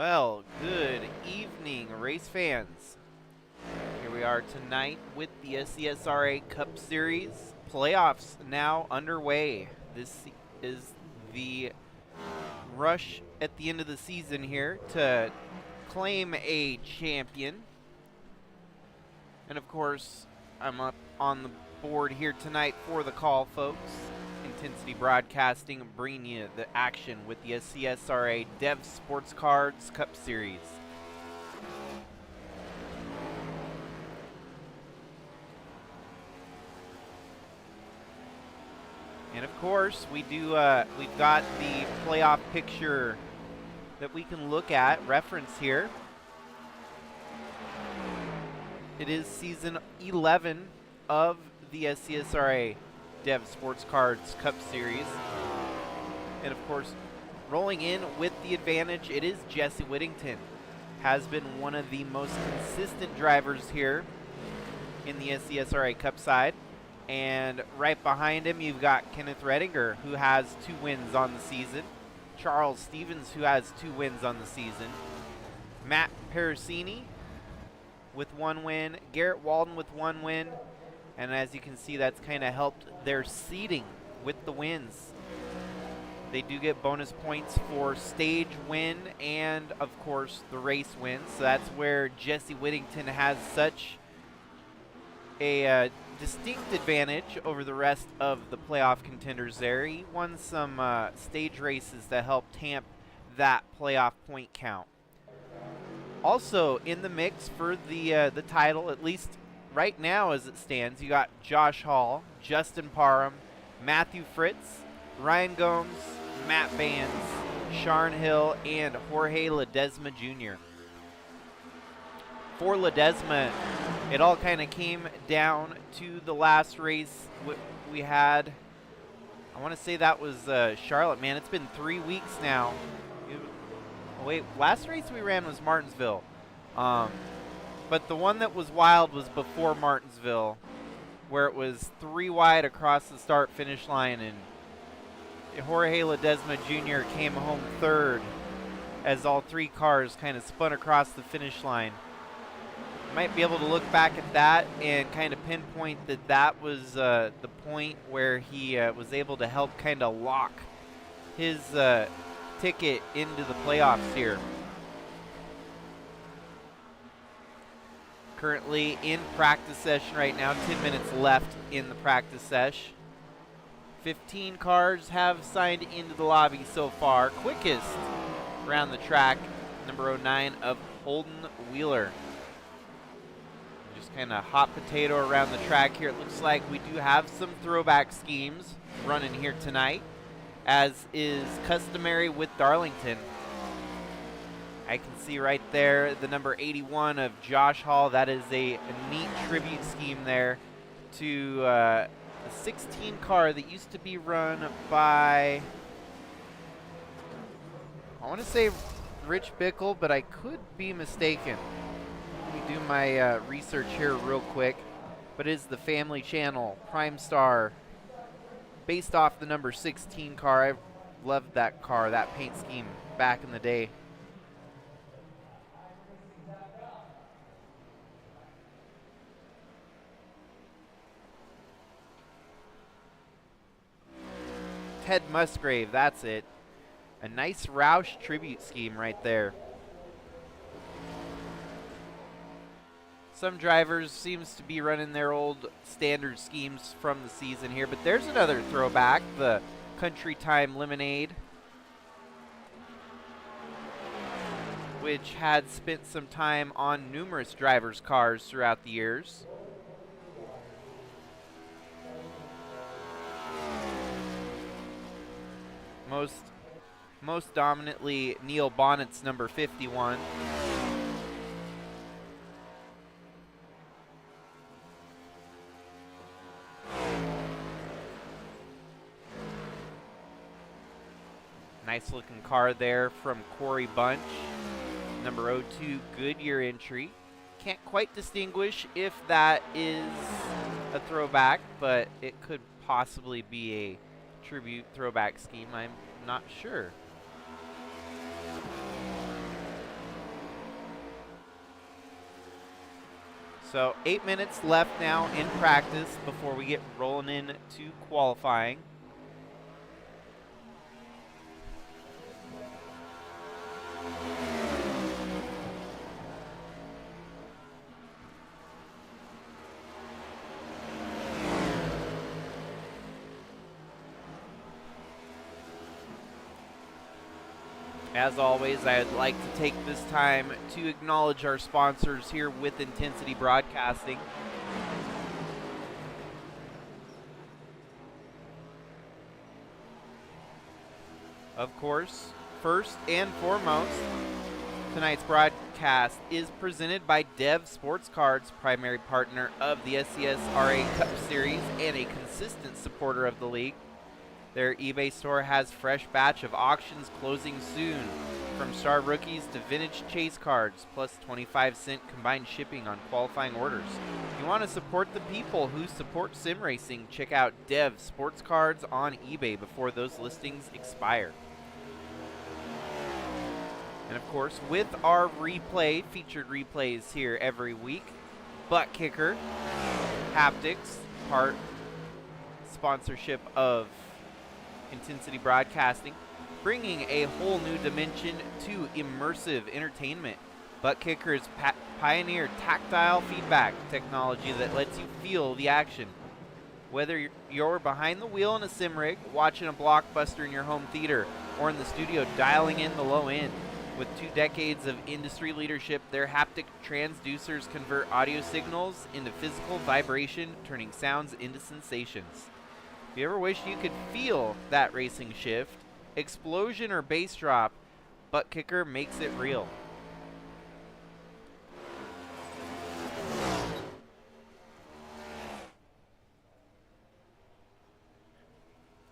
Well, good evening, race fans. Here we are tonight with the SCSRA Cup Series. Playoffs now underway. This is the rush at the end of the season here to claim a champion. And of course, I'm up on the board here tonight for the call, folks. Intensity Broadcasting bringing you the action with the SCSRA Dev Sports Cards Cup Series. And of course, we've got the playoff picture that we can look at, reference here. It is season 11 of the SCSRA Dev Sports Cards Cup Series. And of course, rolling in with the advantage, it is Jesse Whittington. Has been one of the most consistent drivers here in the SCSRA Cup side. And right behind him, you've got Kenneth Redinger, who has 2 wins on the season. Charles Stevens, who has 2 wins on the season. Matt Parasini with 1 win. Garrett Walden with 1 win. And as you can see, that's kind of helped their seeding with the wins. They do get bonus points for stage win and, of course, the race win. So that's where Jesse Whittington has such a distinct advantage over the rest of the playoff contenders there. He won some stage races that helped tamp that playoff point count. Also in the mix for the title, at least right now as it stands, you got Josh Hall, Justin Parham, Matthew Fritz, Ryan Gomes, Matt Vance, Sharn Hill, and Jorge Ledesma Jr. For Ledesma, it all kind of came down to the last race we had. I want to say that was Charlotte. Man, it's been 3 weeks now. Wait, last race we ran was Martinsville. But the one that was wild was before Martinsville, where it was 3 wide across the start-finish line, and Jorge Ledesma Jr. came home 3rd as all 3 cars kind of spun across the finish line. You might be able to look back at that and kind of pinpoint that that was the point where he was able to help kind of lock his ticket into the playoffs here. Currently in practice session right now, 10 minutes left in the practice sesh. 15 cars have signed into the lobby so far. Quickest around the track, number 09 of Holden Wheeler. Just kind of hot potato around the track here. It looks like we do have some throwback schemes running here tonight, as is customary with Darlington. I can see right there the number 81 of Josh Hall. That is a neat tribute scheme there to a 16 car that used to be run by, I want to say Rich Bickle, but I could be mistaken. Let me do my research here real quick. But it is the Family Channel Prime Star, based off the number 16 car. I loved that car, that paint scheme back in the day. Ted Musgrave, that's it. A nice Roush tribute scheme right there. Some drivers seems to be running their old standard schemes from the season here, but there's another throwback, the Country Time Lemonade, which had spent some time on numerous drivers' cars throughout the years. Most dominantly Neil Bonnet's number 51. Nice looking car there from Corey Bunch. Number 02 Goodyear entry. Can't quite distinguish if that is a throwback, but it could possibly be a tribute throwback scheme. I'm not sure. So 8 minutes left now in practice before we get rolling into qualifying. As always, I'd like to take this time to acknowledge our sponsors here with Intensity Broadcasting. Of course, first and foremost, tonight's broadcast is presented by Dev Sports Cards, primary partner of the SCSRA Cup Series and a consistent supporter of the league. Their eBay store has fresh batch of auctions closing soon, from star rookies to vintage chase cards, plus 25-cent combined shipping on qualifying orders. If you want to support the people who support sim racing, check out Dev Sports Cards on eBay before those listings expire. And of course, with our replay, featured replays here every week, Butt Kicker, Haptics, part sponsorship of Intensity Broadcasting, bringing a whole new dimension to immersive entertainment. Butt Kicker's pioneered tactile feedback technology that lets you feel the action. Whether you're behind the wheel in a sim rig, watching a blockbuster in your home theater, or in the studio dialing in the low end, with 2 decades of industry leadership, their haptic transducers convert audio signals into physical vibration, turning sounds into sensations. If you ever wish you could feel that racing shift, explosion, or bass drop, Butt Kicker makes it real.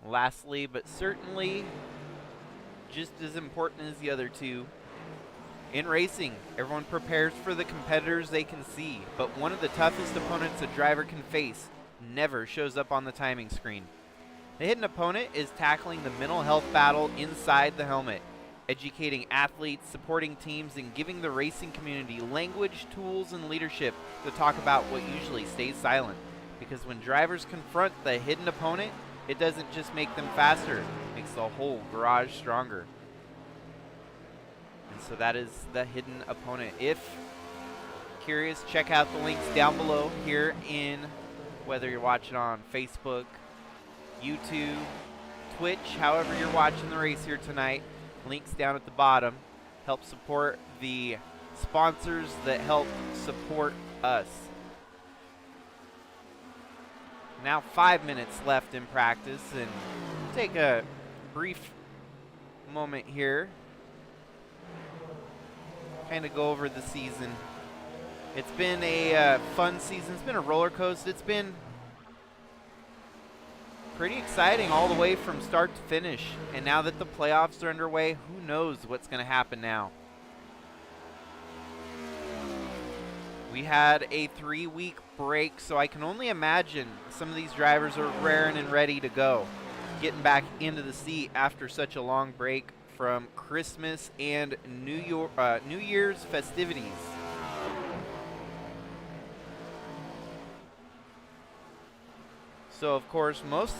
Lastly, but certainly just as important as the other two, in racing, everyone prepares for the competitors they can see, but one of the toughest opponents a driver can face never shows up on the timing screen. The hidden opponent is tackling the mental health battle inside the helmet, educating athletes, supporting teams, and giving the racing community language, tools, and leadership to talk about what usually stays silent. Because when drivers confront the hidden opponent, it doesn't just make them faster, it makes the whole garage stronger. And so that is the hidden opponent. If curious, check out the links down below here in, whether you're watching on Facebook, YouTube, Twitch, however you're watching the race here tonight. Links down at the bottom. Help support the sponsors that help support us. Now 5 minutes left in practice, and take a brief moment here. Kind of go over the season. It's been a fun season. It's been a roller coaster. It's been pretty exciting all the way from start to finish. And now that the playoffs are underway, who knows what's going to happen now. We had a 3-week break, so I can only imagine some of these drivers are raring and ready to go, getting back into the seat after such a long break from Christmas and New Year's festivities. So, of course, most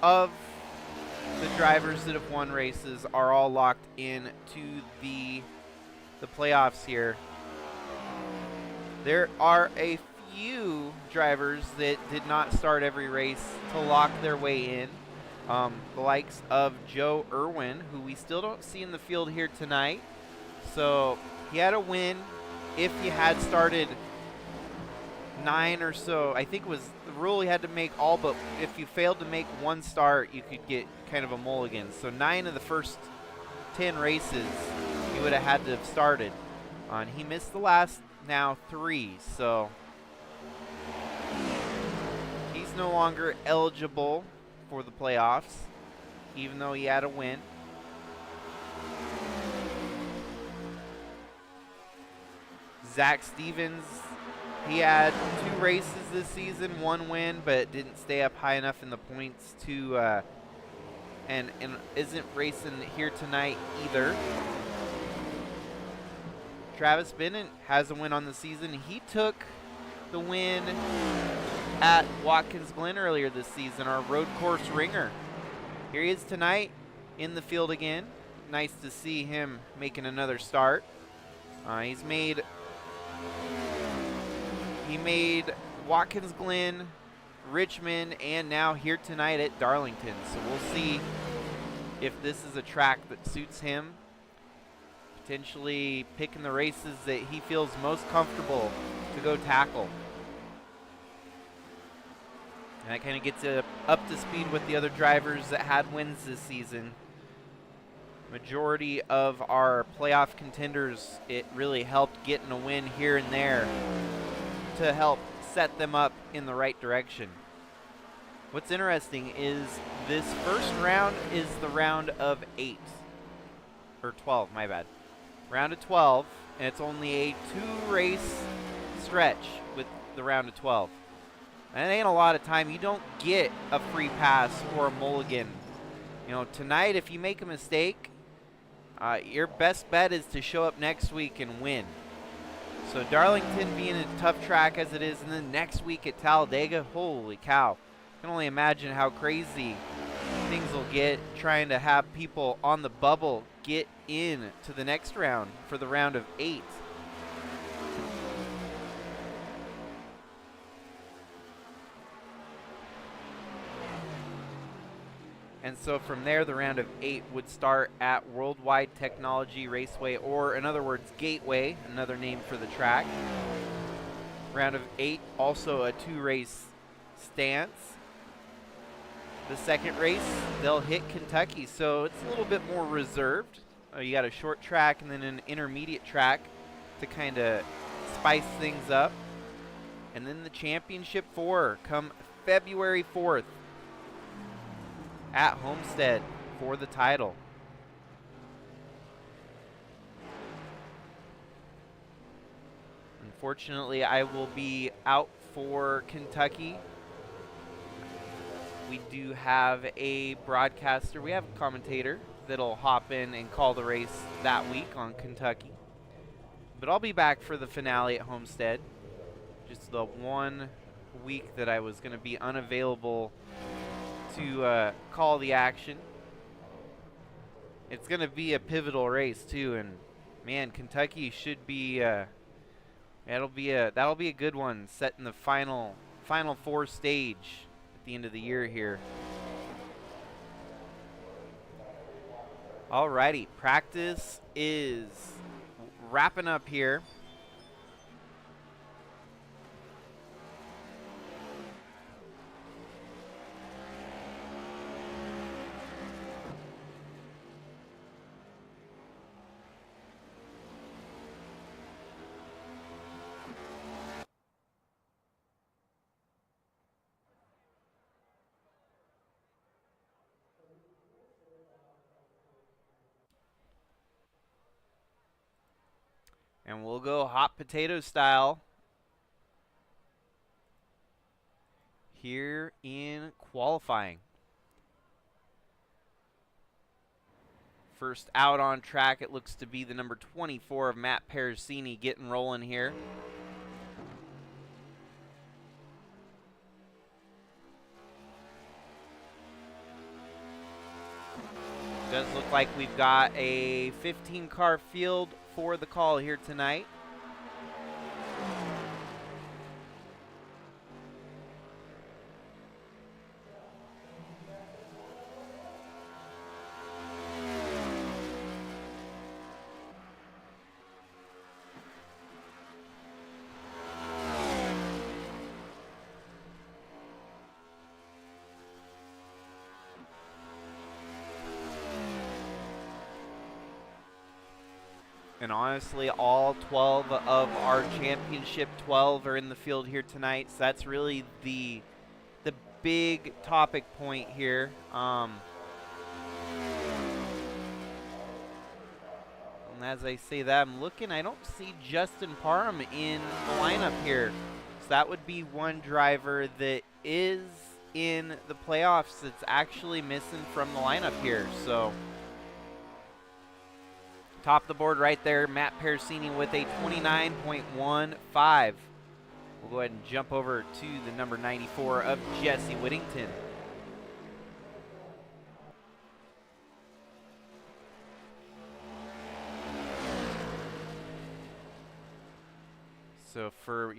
of the drivers that have won races are all locked in to the playoffs here. There are a few drivers that did not start every race to lock their way in. The likes of Joe Irwin, who we still don't see in the field here tonight. So he had a win if he had started 9 or so. I think it was the rule he had to make all, but if you failed to make one start, you could get kind of a mulligan. So 9 of the first 10 races, he would have had to have started. And he missed the last now 3, so he's no longer eligible for the playoffs, even though he had a win. Zach Stevens, he had 2 races this season, 1 win, but didn't stay up high enough in the points to, and isn't racing here tonight either. Travis Bennett has a win on the season. He took the win at Watkins Glen earlier this season, our road course ringer. Here he is tonight in the field again. Nice to see him making another start. He made Watkins Glen, Richmond, and now here tonight at Darlington. So we'll see if this is a track that suits him. Potentially picking the races that he feels most comfortable to go tackle. And that kind of gets up to speed with the other drivers that had wins this season. Majority of our playoff contenders, it really helped getting a win here and there to help set them up in the right direction. What's interesting is this first round is the round of 8. Or 12, my bad. Round of 12, and it's only a 2-race stretch with the round of 12. And it ain't a lot of time. You don't get a free pass or a mulligan. You know, tonight, if you make a mistake, your best bet is to show up next week and win. So Darlington being a tough track as it is, and then next week at Talladega, holy cow. I can only imagine how crazy things will get trying to have people on the bubble get in to the next round for the round of 8. And so from there, the round of 8 would start at Worldwide Technology Raceway, or in other words, Gateway, another name for the track. Round of 8, also a 2-race stance. The second race, they'll hit Kentucky, so it's a little bit more reserved. You got a short track and then an intermediate track to kind of spice things up. And then the Championship 4 come February 4th. At Homestead for the title. Unfortunately, I will be out for Kentucky. We do have a broadcaster. We have a commentator that'll hop in and call the race that week on Kentucky. But I'll be back for the finale at Homestead. Just the 1 week that I was going to be unavailable to call the action. It's going to be a pivotal race too, and man, Kentucky should be that'll be a good one, setting the final 4 stage at the end of the year here. Alrighty, practice is wrapping up here. And we'll go hot potato style here in qualifying. First out on track, it looks to be the number 24 of Matt Pericini getting rolling here. Does look like we've got a 15-car field for the call here tonight. And honestly, all 12 of our championship 12 are in the field here tonight. So that's really the big topic point here. And as I say that, I'm looking, I don't see Justin Parham in the lineup here. So that would be one driver that is in the playoffs that's actually missing from the lineup here. So top of the board right there, Matt Pericini with a 29.15. We'll go ahead and jump over to the number 94 of Jesse Whittington. So for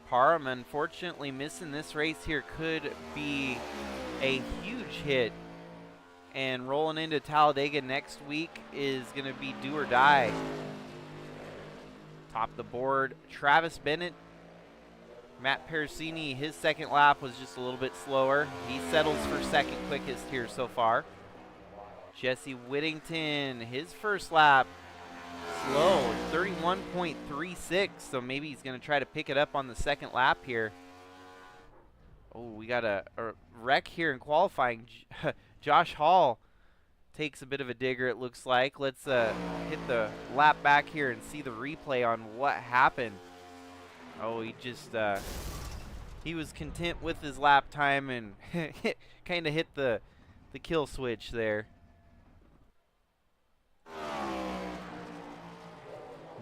Parham, unfortunately missing this race here could be a huge hit. And rolling into Talladega next week is going to be do or die. Top of the board, Travis Bennett. Matt Pericini, his second lap was just a little bit slower. He settles for second quickest here so far. Jesse Whittington, his first lap, slow, 31.36, so maybe he's going to try to pick it up on the second lap here. Oh, we got a wreck here in qualifying. Josh Hall takes a bit of a digger, it looks like. Let's hit the lap back here and see the replay on what happened. Oh, he was content with his lap time and kind of hit the kill switch there.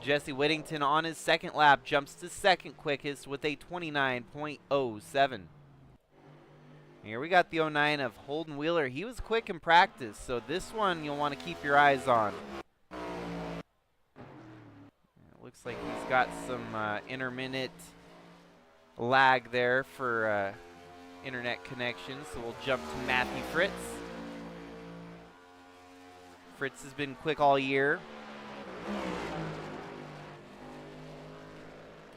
Jesse Whittington on his second lap jumps to second quickest with a 29.07. Here we got the 09 of Holden Wheeler. He was quick in practice, so this one you'll want to keep your eyes on. It looks like he's got some intermittent lag there for internet connection, so we'll jump to Matthew Fritz. Fritz has been quick all year.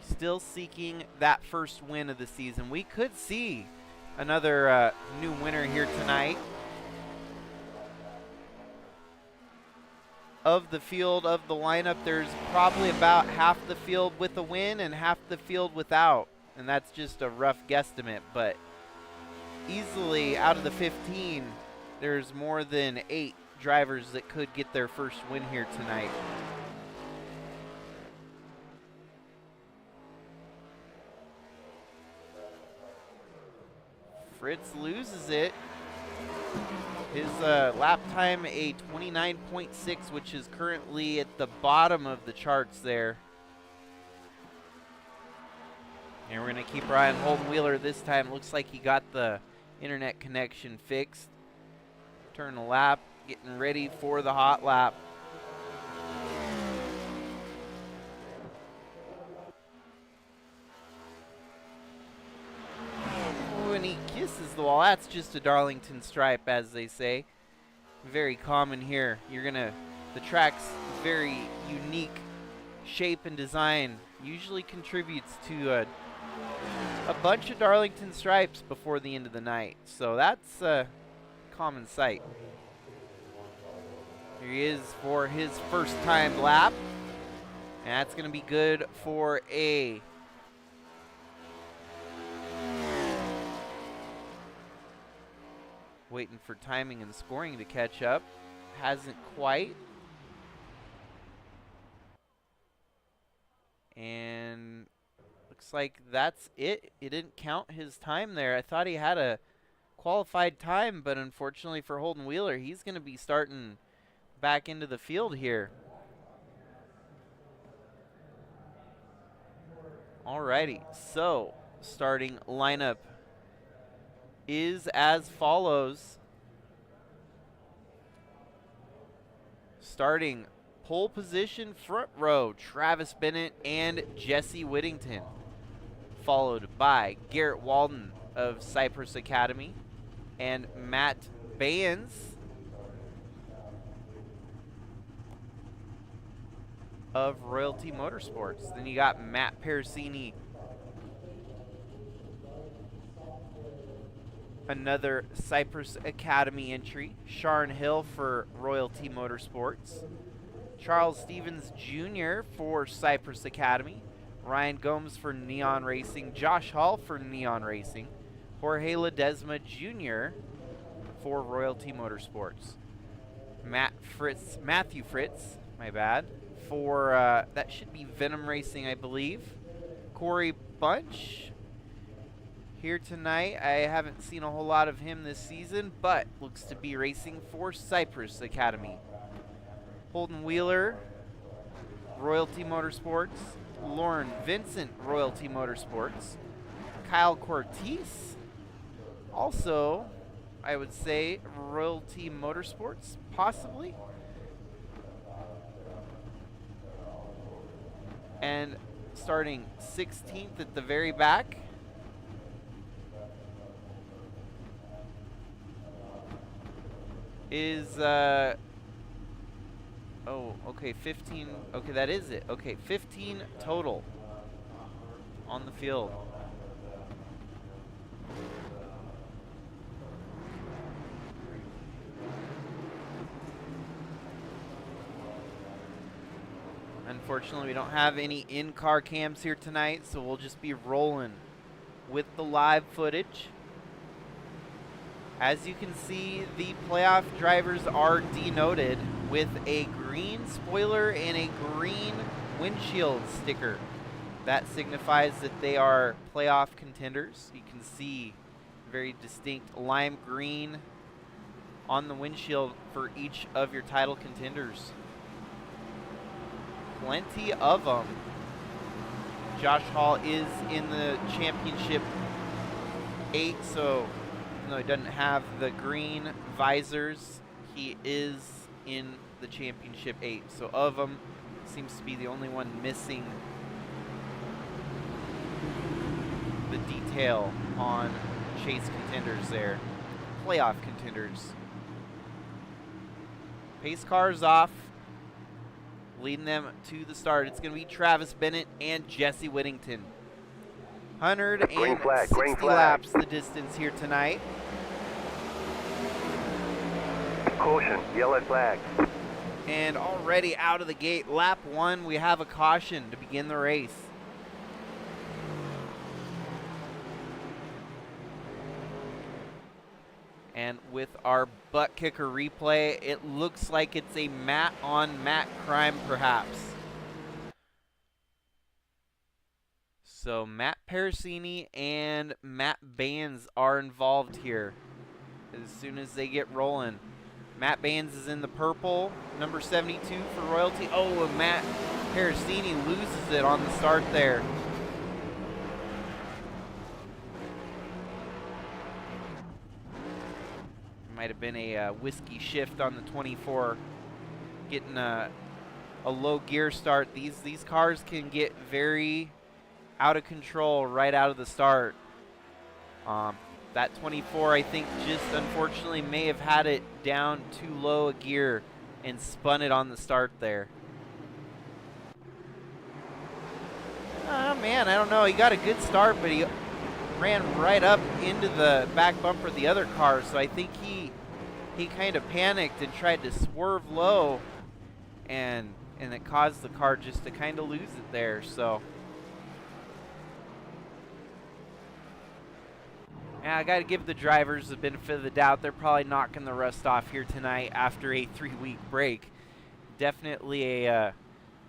Still seeking that first win of the season. We could see another new winner here tonight. Of the field, of the lineup, there's probably about half the field with a win and half the field without. And that's just a rough guesstimate, but easily out of the 15, there's more than 8 drivers that could get their first win here tonight. Fritz loses it. His lap time a 29.6, which is currently at the bottom of the charts there. And we're going to keep our eye on Holden Wheeler this time. Looks like he got the internet connection fixed. Turn the lap, getting ready for the hot lap. And he kisses the wall. That's just a Darlington stripe, as they say. Very common here. The track's very unique shape and design usually contributes to a bunch of Darlington stripes before the end of the night. So that's a common sight. Here he is for his first time lap. And that's going to be good for a waiting for timing and scoring to catch up. Hasn't quite. And looks like that's it. It didn't count his time there. I thought he had a qualified time, but unfortunately for Holden Wheeler, he's going to be starting back into the field here. Alrighty, so starting lineup is as follows. Starting pole position, front row, Travis Bennett and Jesse Whittington. Followed by Garrett Walden of Cypress Academy and Matt Bayens of Royalty Motorsports. Then you got Matt Pericini, another Cypress Academy entry. Sharon Hill for Royalty Motorsports. Charles Stevens Jr. for Cypress Academy. Ryan Gomes for Neon Racing. Josh Hall for Neon Racing. Jorge Ledesma Jr. for Royalty Motorsports. Matthew Fritz, my bad, for, that should be Venom Racing, I believe. Corey Bunch here tonight. I haven't seen a whole lot of him this season, but looks to be racing for Cypress Academy. Holden Wheeler, Royalty Motorsports. Lauren Vincent, Royalty Motorsports. Kyle Cortez. Also, I would say Royalty Motorsports, possibly. And starting 16th at the very back is, oh, okay, 15, okay, that is it. Okay, 15 total on the field. Unfortunately, we don't have any in-car cams here tonight, so we'll just be rolling with the live footage. As you can see, the playoff drivers are denoted with a green spoiler and a green windshield sticker. That signifies that they are playoff contenders. You can see very distinct lime green on the windshield for each of your title contenders. Plenty of them. Josh Hall is in the championship 8, so even though he doesn't have the green visors, he is in the championship 8. So of them, seems to be the only one missing the detail on chase contenders there. Playoff contenders. Pace cars off. Leading them to the start, it's going to be Travis Bennett and Jesse Whittington. 160 laps the distance here tonight. Caution, yellow flag. And already out of the gate, lap 1, we have a caution to begin the race. And with our butt kicker replay, it looks like it's a Matt on Matt crime, perhaps. So Matt Parasini and Matt Baines are involved here as soon as they get rolling. Matt Baines is in the purple, number 72 for Royalty. Oh, and Matt Parasini loses it on the start there. Might have been a whiskey shift on the 24, getting a low gear start. These cars can get very out of control right out of the start. That 24, I think, just unfortunately may have had it down too low a gear and spun it on the start there. Oh man, I don't know. He got a good start, but he ran right up into the back bumper of the other car, so I think he kind of panicked and tried to swerve low, and it caused the car just to kind of lose it there. So yeah, I got to give the drivers the benefit of the doubt. They're probably knocking the rust off here tonight after a 3-week break. Definitely a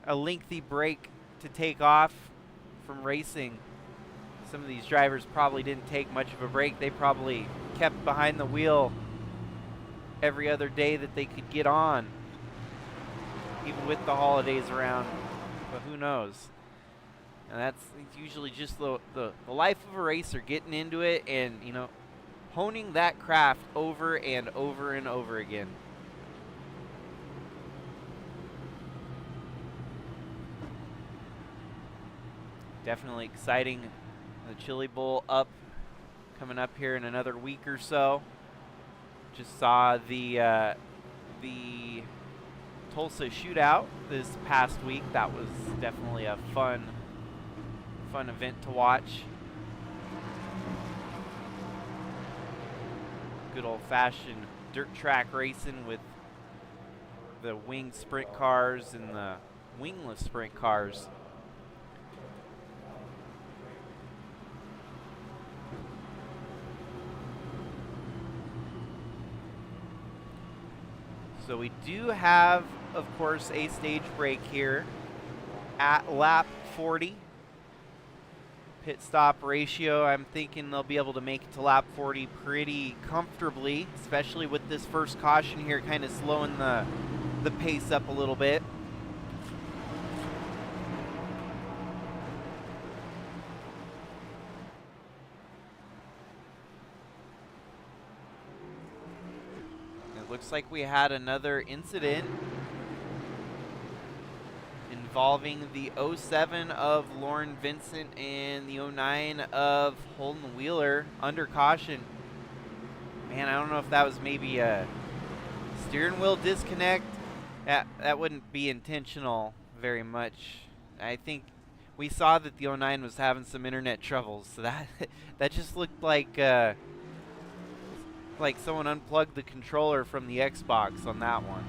lengthy break to take off from racing. Some of these drivers probably didn't take much of a break. They probably kept behind the wheel every other day that they could get on, even with the holidays around, but who knows. And that's usually just the life of a racer, getting into it and, you know, honing that craft over and over and over again. Definitely exciting. The Chili Bowl coming up here in another week or so. Just saw the Tulsa shootout this past week. That was definitely a fun event to watch. Good old-fashioned dirt track racing with the winged sprint cars and the wingless sprint cars. So we do have, of course, a stage break here at lap 40. Pit stop ratio, I'm thinking they'll be able to make it to lap 40 pretty comfortably, especially with this first caution here kind of slowing the pace up a little bit. looks like we had another incident involving the 07 of Lauren Vincent and the 09 of Holden Wheeler under caution. Man, I don't know if that was maybe a steering wheel disconnect. That wouldn't be intentional very much. I think we saw that the 09 was having some internet troubles, so that that just looked like someone unplugged the controller from the Xbox on that one.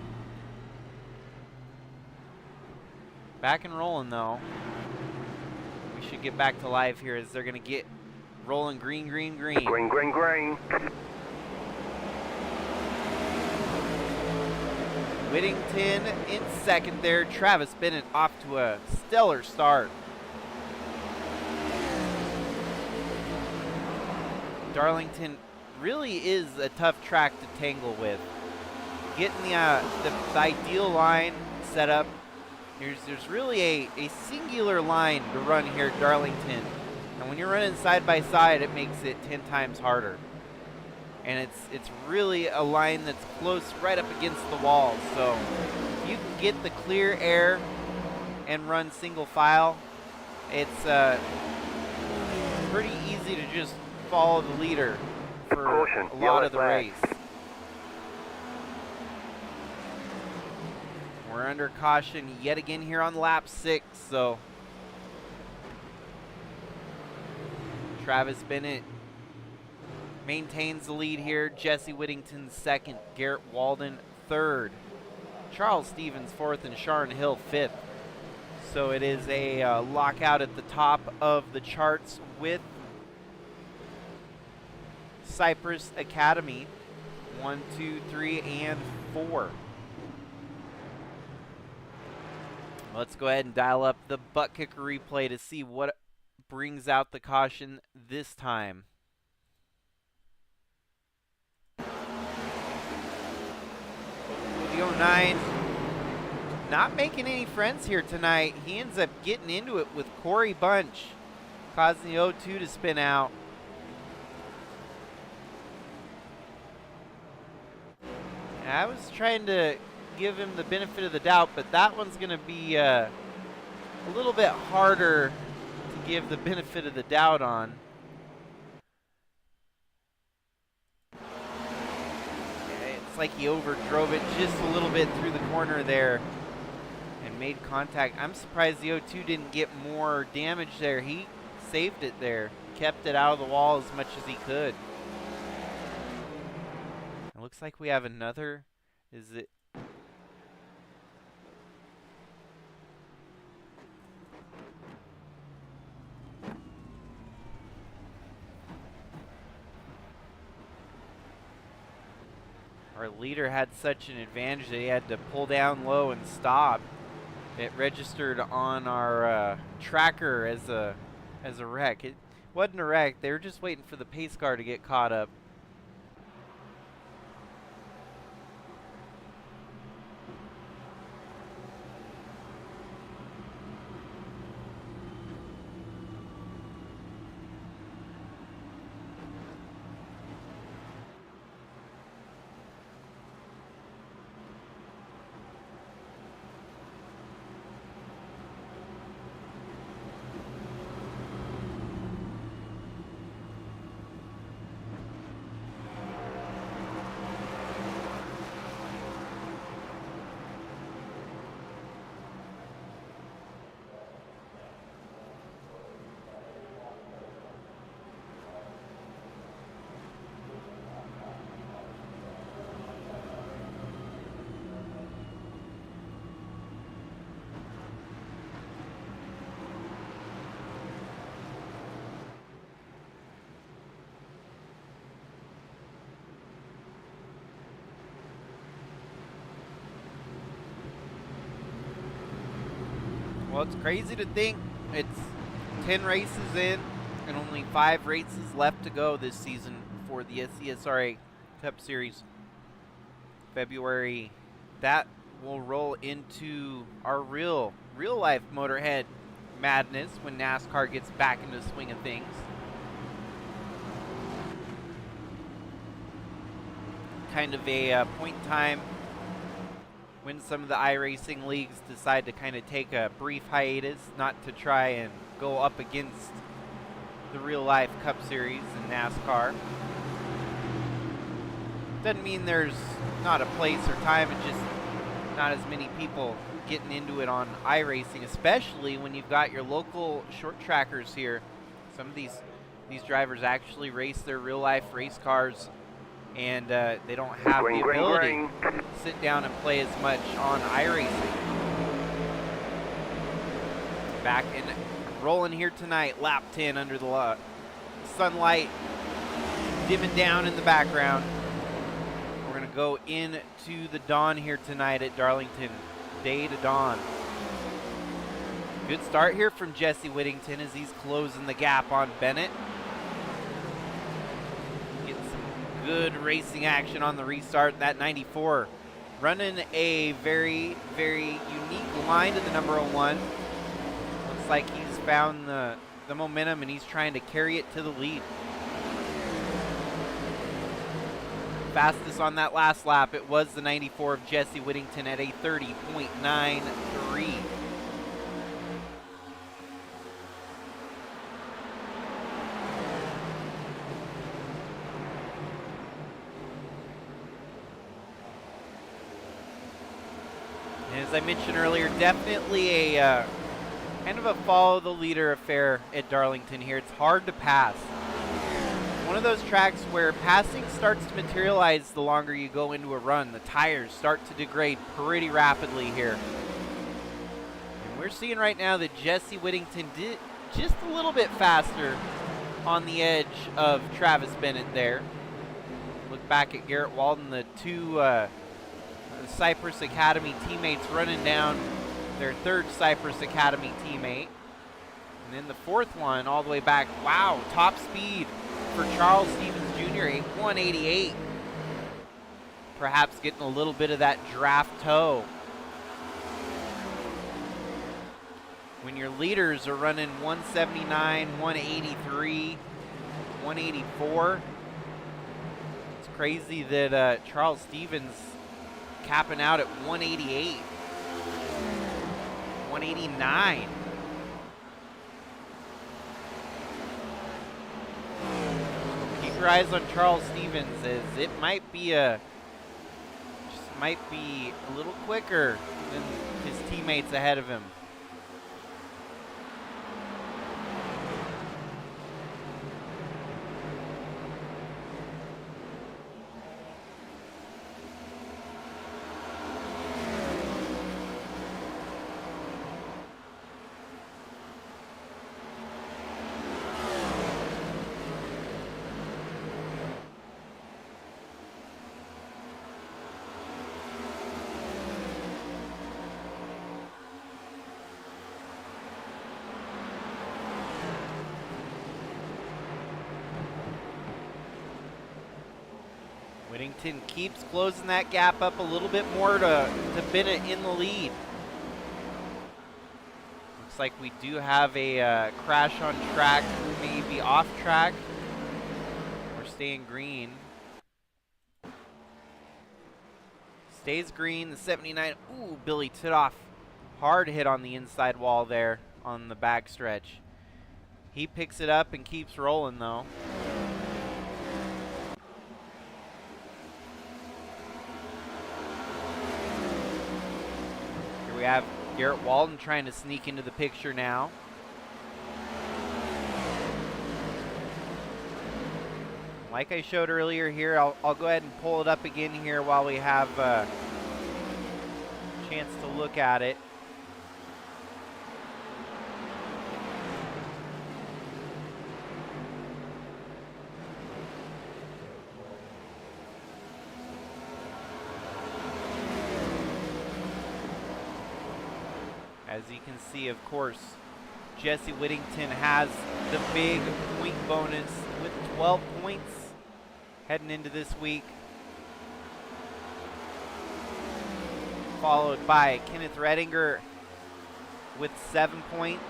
Back and rolling though. We should get back to live here as they're gonna get rolling. Green, green, green. Green, green, green. Whittington in second there. Travis Bennett off to a stellar start. Darlington really is a tough track to tangle with. Getting the ideal line set up. There's really a singular line to run here at Darlington. And when you're running side by side, it makes it 10 times harder. And it's really a line that's close right up against the wall. So if you can get the clear air and run single file, it's pretty easy to just follow the leader for Caution, a lot yellow of the flag. race. We're under caution yet again here on lap 6, so Travis Bennett maintains the lead here. Jesse Whittington second, Garrett Walden third, Charles Stevens fourth, and Sharon Hill fifth. So it is a lockout at the top of the charts with Cypress Academy 1, 2, 3, and 4. Let's go ahead and dial up the butt kicker replay to see what brings out the caution this time. The 09 not making any friends here tonight. He ends up getting into it with Corey Bunch, causing the 02 to spin out. I was trying to give him the benefit of the doubt, but that one's going to be a little bit harder to give the benefit of the doubt on. It's like he overdrove it just a little bit through the corner there and made contact. I'm surprised the 02 didn't get more damage there. He saved it there, kept it out of the wall as much as he could. It looks like we have another. Is it? Our leader had such an advantage that he had to pull down low and stop. It registered on our tracker as a wreck. It wasn't a wreck. They were just waiting for the pace car to get caught up. Well, it's crazy to think it's 10 races in and only 5 races left to go this season for the SCSRA Cup Series. February, that will roll into our real life Motorhead madness when NASCAR gets back into the swing of things. kind of a point in time when some of the iRacing leagues decide to kind of take a brief hiatus, not to try and go up against the real-life Cup Series in NASCAR. Doesn't mean there's not a place or time, it's just not as many people getting into it on iRacing, especially when you've got your local short trackers here. Some of these drivers actually race their real-life race cars, and they don't have the ability to sit down and play as much on iRacing. Back and rolling here tonight, lap 10 under the sunlight dimming down in the background. We're going to go into the dawn here tonight at Darlington, day to dawn. Good start here from Jesse Whittington as he's closing the gap on Bennett. Getting some good racing action on the restart. That 94 running a very, very unique line to the number 01. Looks like he's found the momentum and he's trying to carry it to the lead. Fastest on that last lap, it was the 94 of Jesse Whittington at a 30.93. And as I mentioned earlier, definitely a kind of a follow the leader affair at Darlington here. It's hard to pass. One of those tracks where passing starts to materialize the longer you go into a run. The tires start to degrade pretty rapidly here. And we're seeing right now that Jesse Whittington did just a little bit faster on the edge of Travis Bennett there. Look back at Garrett Walden, the two Cypress Academy teammates running down their third Cypress Academy teammate. And then the fourth one all the way back. Wow, top speed for Charles Stevens Jr., a 188. Perhaps getting a little bit of that draft toe. When your leaders are running 179, 183, 184, it's crazy that Charles Stevens capping out at 188, 189. Keep your eyes on Charles Stevens, as it might be a little quicker than his teammates ahead of him. Whittington keeps closing that gap up a little bit more to Bennett in the lead. Looks like we do have a crash on track, maybe off track. We're staying green. Stays green, the 79. Ooh, Billy Titoff. Hard hit on the inside wall there on the back stretch. He picks it up and keeps rolling though. We have Garrett Walden trying to sneak into the picture now. Like I showed earlier here, I'll go ahead and pull it up again here while we have a chance to look at it. As you can see, of course, Jesse Whittington has the big point bonus with 12 points heading into this week. Followed by Kenneth Redinger with 7 points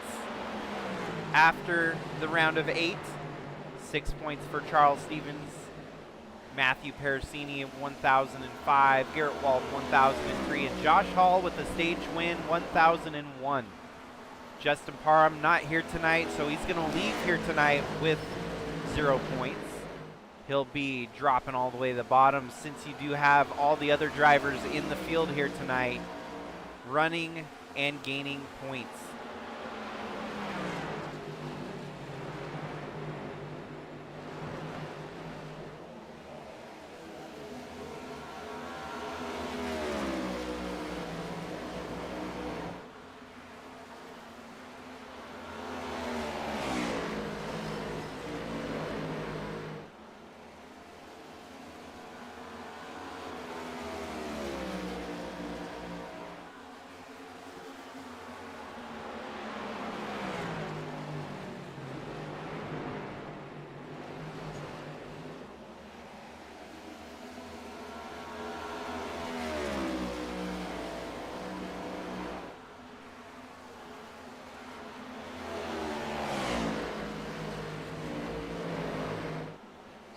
after the round of 8. 6 points for Charles Stevens. Matthew Parasini at 1005, Garrett Walden 1003, and Josh Hall with a stage win 1001. Justin Parham not here tonight, so he's going to leave here tonight with 0 points. He'll be dropping all the way to the bottom since you do have all the other drivers in the field here tonight running and gaining points.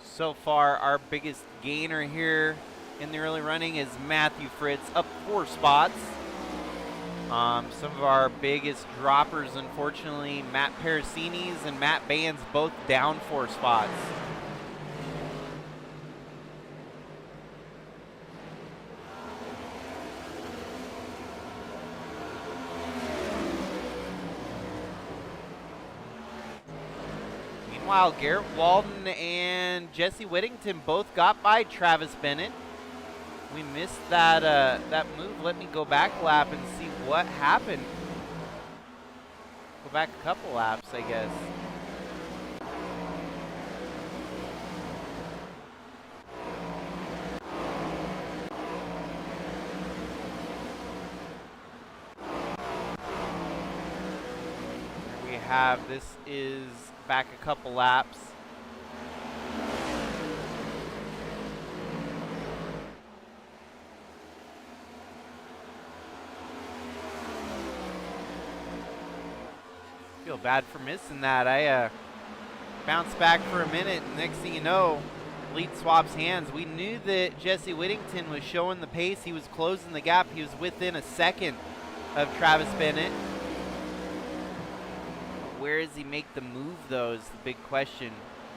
So far, our biggest gainer here in the early running is Matthew Fritz, up 4 spots. Some of our biggest droppers, unfortunately, Matt Parasini's and Matt Bands, both down 4 spots. Meanwhile, Garrett Walden and Jesse Whittington both got by Travis Bennett. We missed that that move. Let me go back a lap and see what happened. Go back a couple laps, I guess. Here we have, this is back a couple laps. Feel bad for missing that. I bounced back for a minute, and next thing you know, lead swaps hands. We knew that Jesse Whittington was showing the pace. He was closing the gap. He was within a second of Travis Bennett. Where does he make the move, though, is the big question.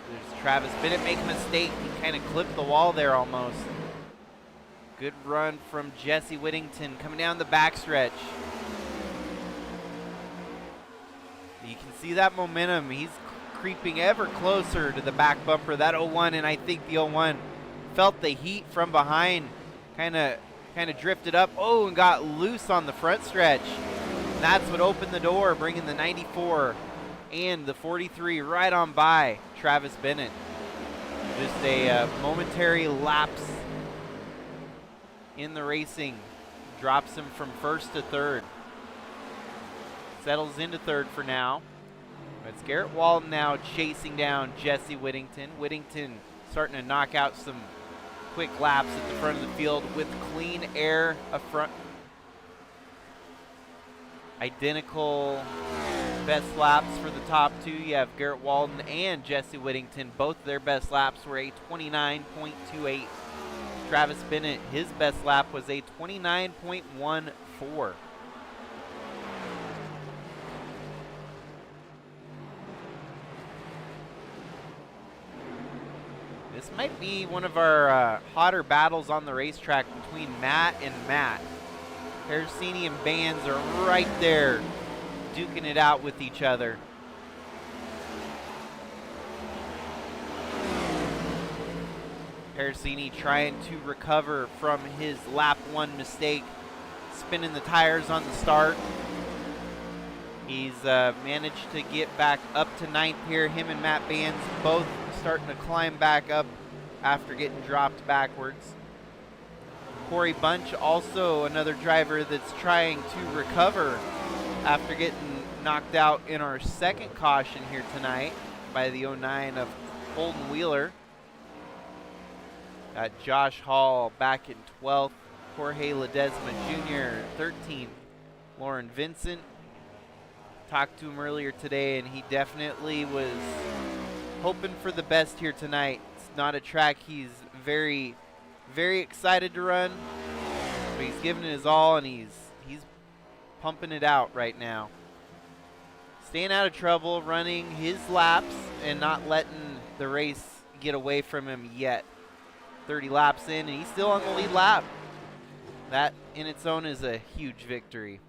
There's Travis Bennett make a mistake. He kind of clipped the wall there almost. Good run from Jesse Whittington coming down the backstretch. You can see that momentum. He's creeping ever closer to the back bumper, that 01, and I think the 01 felt the heat from behind, kind of drifted up, and got loose on the front stretch. And that's what opened the door, bringing the 94 and the 43 right on by Travis Bennett. Just a momentary lapse in the racing drops him from first to third. Settles into third for now. It's Garrett Walden now chasing down Jesse Whittington. Whittington starting to knock out some quick laps at the front of the field with clean air up front. Identical best laps for the top two. You have Garrett Walden and Jesse Whittington. Both of their best laps were a 29.28. Travis Bennett, his best lap was a 29.14. This might be one of our hotter battles on the racetrack between Matt and Matt. Parasini and Bands are right there duking it out with each other. Parasini trying to recover from his lap 1 mistake, spinning the tires on the start. He's managed to get back up to 9th here. Him and Matt Bands both starting to climb back up after getting dropped backwards. Corey Bunch, also another driver that's trying to recover after getting knocked out in our second caution here tonight by the 09 of Holden Wheeler. Got Josh Hall back in 12th, Jorge Ledesma Jr. 13th, Lauren Vincent. Talked to him earlier today, and he definitely was hoping for the best here tonight. It's not a track he's very, very excited to run. But he's giving it his all, and he's pumping it out right now. Staying out of trouble, running his laps, and not letting the race get away from him yet. 30 laps in, and he's still on the lead lap. That in its own is a huge victory.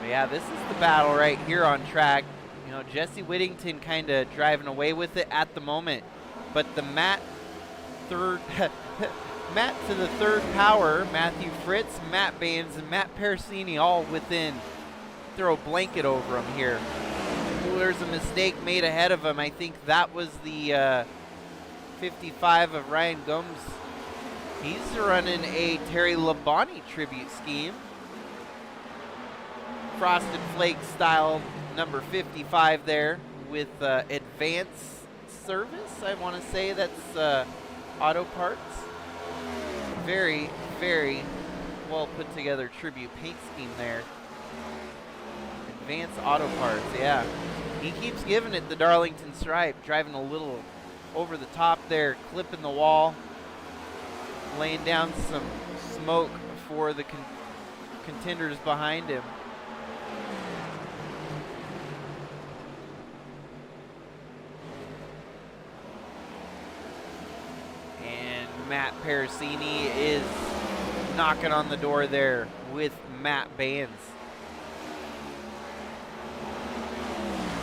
But yeah, this is the battle right here on track. You know, Jesse Whittington kind of driving away with it at the moment. But the Matt to the third power, Matthew Fritz, Matt Baines, and Matt Parasini all within. Throw a blanket over him here. Ooh, there's a mistake made ahead of him. I think that was the 55 of Ryan Gomes. He's running a Terry Labonte tribute scheme. Frosted Flake style number 55 there with advanced service. I want to say that's auto parts. Very, very well put together tribute paint scheme there. Advanced auto parts, yeah. He keeps giving it the Darlington stripe, driving a little over the top there, clipping the wall, laying down some smoke for the contenders behind him. And Matt Parasini is knocking on the door there with Matt Baines.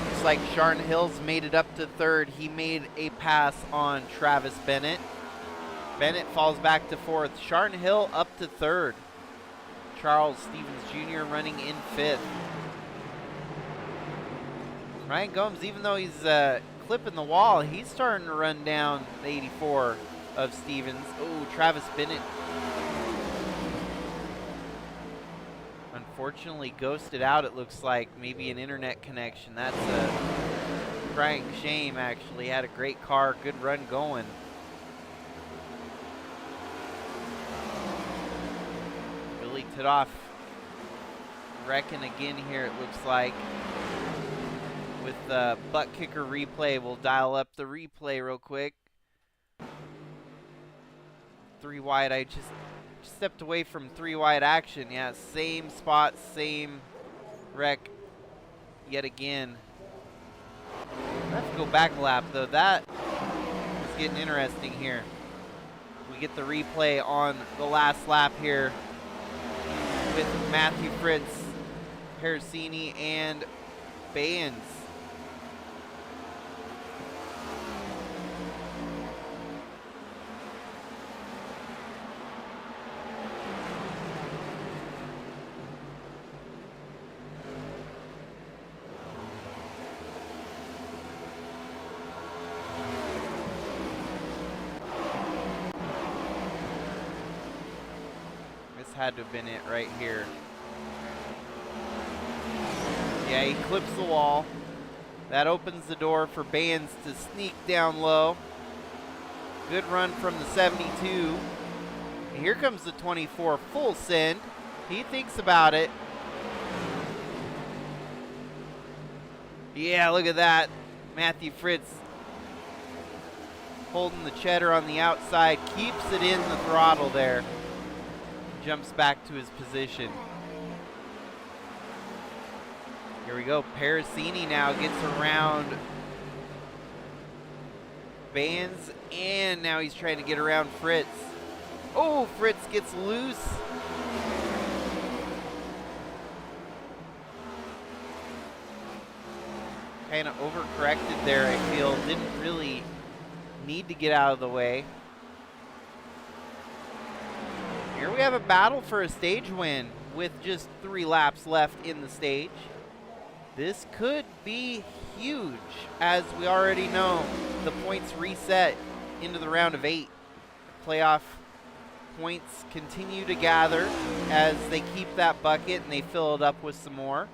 Looks like Sharn Hills made it up to third. He made a pass on Travis Bennett. Bennett falls back to fourth. Sharn Hill up to third. Charles Stevens Jr. running in fifth. Ryan Gomes, even though he's clipping the wall, he's starting to run down the 84 of Stevens. Oh, Travis Bennett. Unfortunately ghosted out, it looks like. Maybe an internet connection. That's a crying shame, actually. Had a great car, good run going. Billy Titoff wrecking again here, it looks like. With the butt kicker replay, we'll dial up the replay real quick. 3 wide, I just stepped away from 3 wide action. Yeah, same spot, same wreck yet again. I have to go back a lap though. That is getting interesting here. We get the replay on the last lap here with Matthew Fritz, Parasini, and Baines. Had to have been it right here. Yeah, he clips the wall. That opens the door for Baines to sneak down low. Good run from the 72. And here comes the 24, full send. He thinks about it. Yeah, look at that. Matthew Fritz holding the cheddar on the outside, keeps it in the throttle there. Jumps back to his position. Here we go. Parasini now gets around Baines, and now he's trying to get around Fritz. Oh, Fritz gets loose. Kind of overcorrected there, I feel. Didn't really need to get out of the way. Here we have a battle for a stage win with just 3 laps left in the stage. This could be huge, as we already know. The points reset into the round of 8. Playoff points continue to gather as they keep that bucket and they fill it up with some more.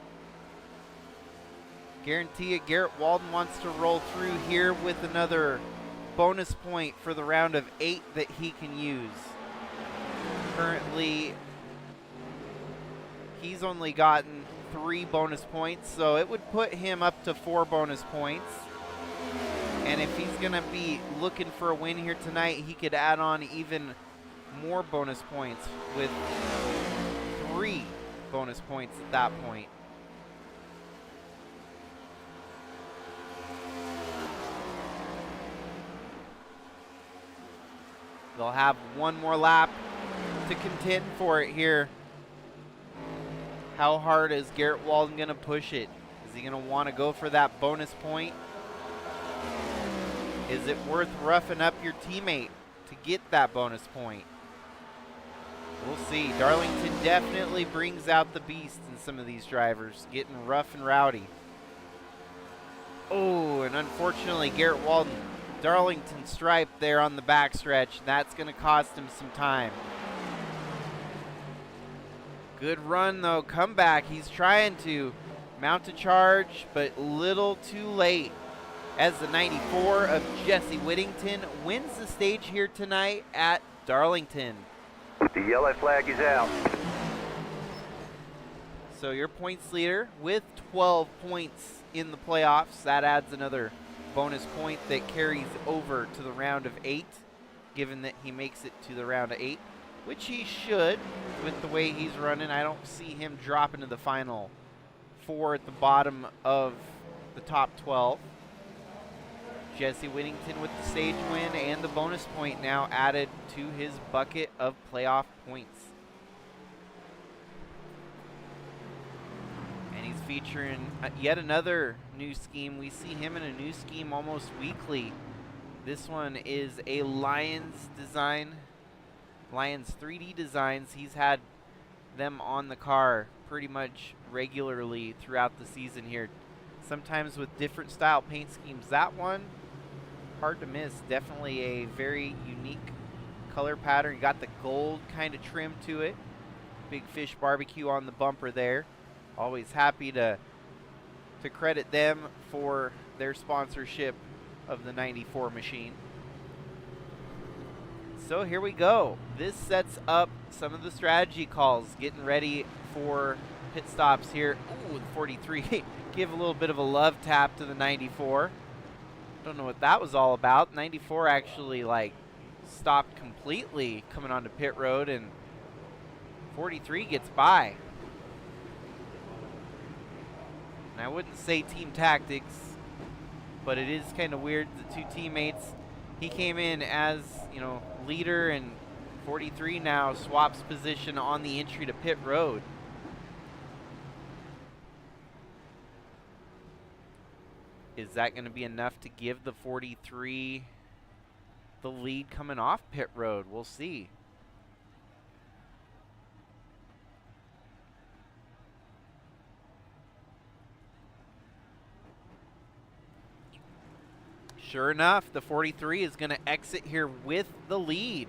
Guarantee it, Garrett Walden wants to roll through here with another bonus point for the round of 8 that he can use. Currently, he's only gotten 3 bonus points, so it would put him up to 4 bonus points. And if he's going to be looking for a win here tonight, he could add on even more bonus points with 3 bonus points at that point. They'll have one more lap to contend for it here. How hard is Garrett Walden going to push it? Is he going to want to go for that bonus point? Is it worth roughing up your teammate to get that bonus point? We'll see. Darlington definitely brings out the beast in some of these drivers, getting rough and rowdy. Oh, and unfortunately, Garrett Walden, Darlington stripe there on the backstretch. That's going to cost him some time. Good run, though. Comeback. He's trying to mount a charge, but little too late, as the 94 of Jesse Whittington wins the stage here tonight at Darlington. The yellow flag is out. So your points leader with 12 points in the playoffs. That adds another bonus point that carries over to the round of 8, given that he makes it to the round of 8, which he should with the way he's running. I don't see him dropping to the final 4 at the bottom of the top 12. Jesse Whittington with the stage win and the bonus point now added to his bucket of playoff points. And he's featuring yet another new scheme. We see him in a new scheme almost weekly. This one is a Lions design, Lions 3D designs. He's had them on the car pretty much regularly throughout the season here. Sometimes with different style paint schemes. That one, hard to miss. Definitely a very unique color pattern. You got the gold kind of trim to it. Big Fish Barbecue on the bumper there. Always happy to credit them for their sponsorship of the 94 machine. So here we go. This sets up some of the strategy calls. Getting ready for pit stops here. Ooh, the 43. Give a little bit of a love tap to the 94. Don't know what that was all about. 94 actually stopped completely coming onto pit road, and 43 gets by. And I wouldn't say team tactics, but it is kind of weird. The two teammates, he came in as, leader, and 43 now swaps position on the entry to pit road. Is that going to be enough to give the 43 the lead coming off pit road? We'll see. Sure enough, the 43 is going to exit here with the lead.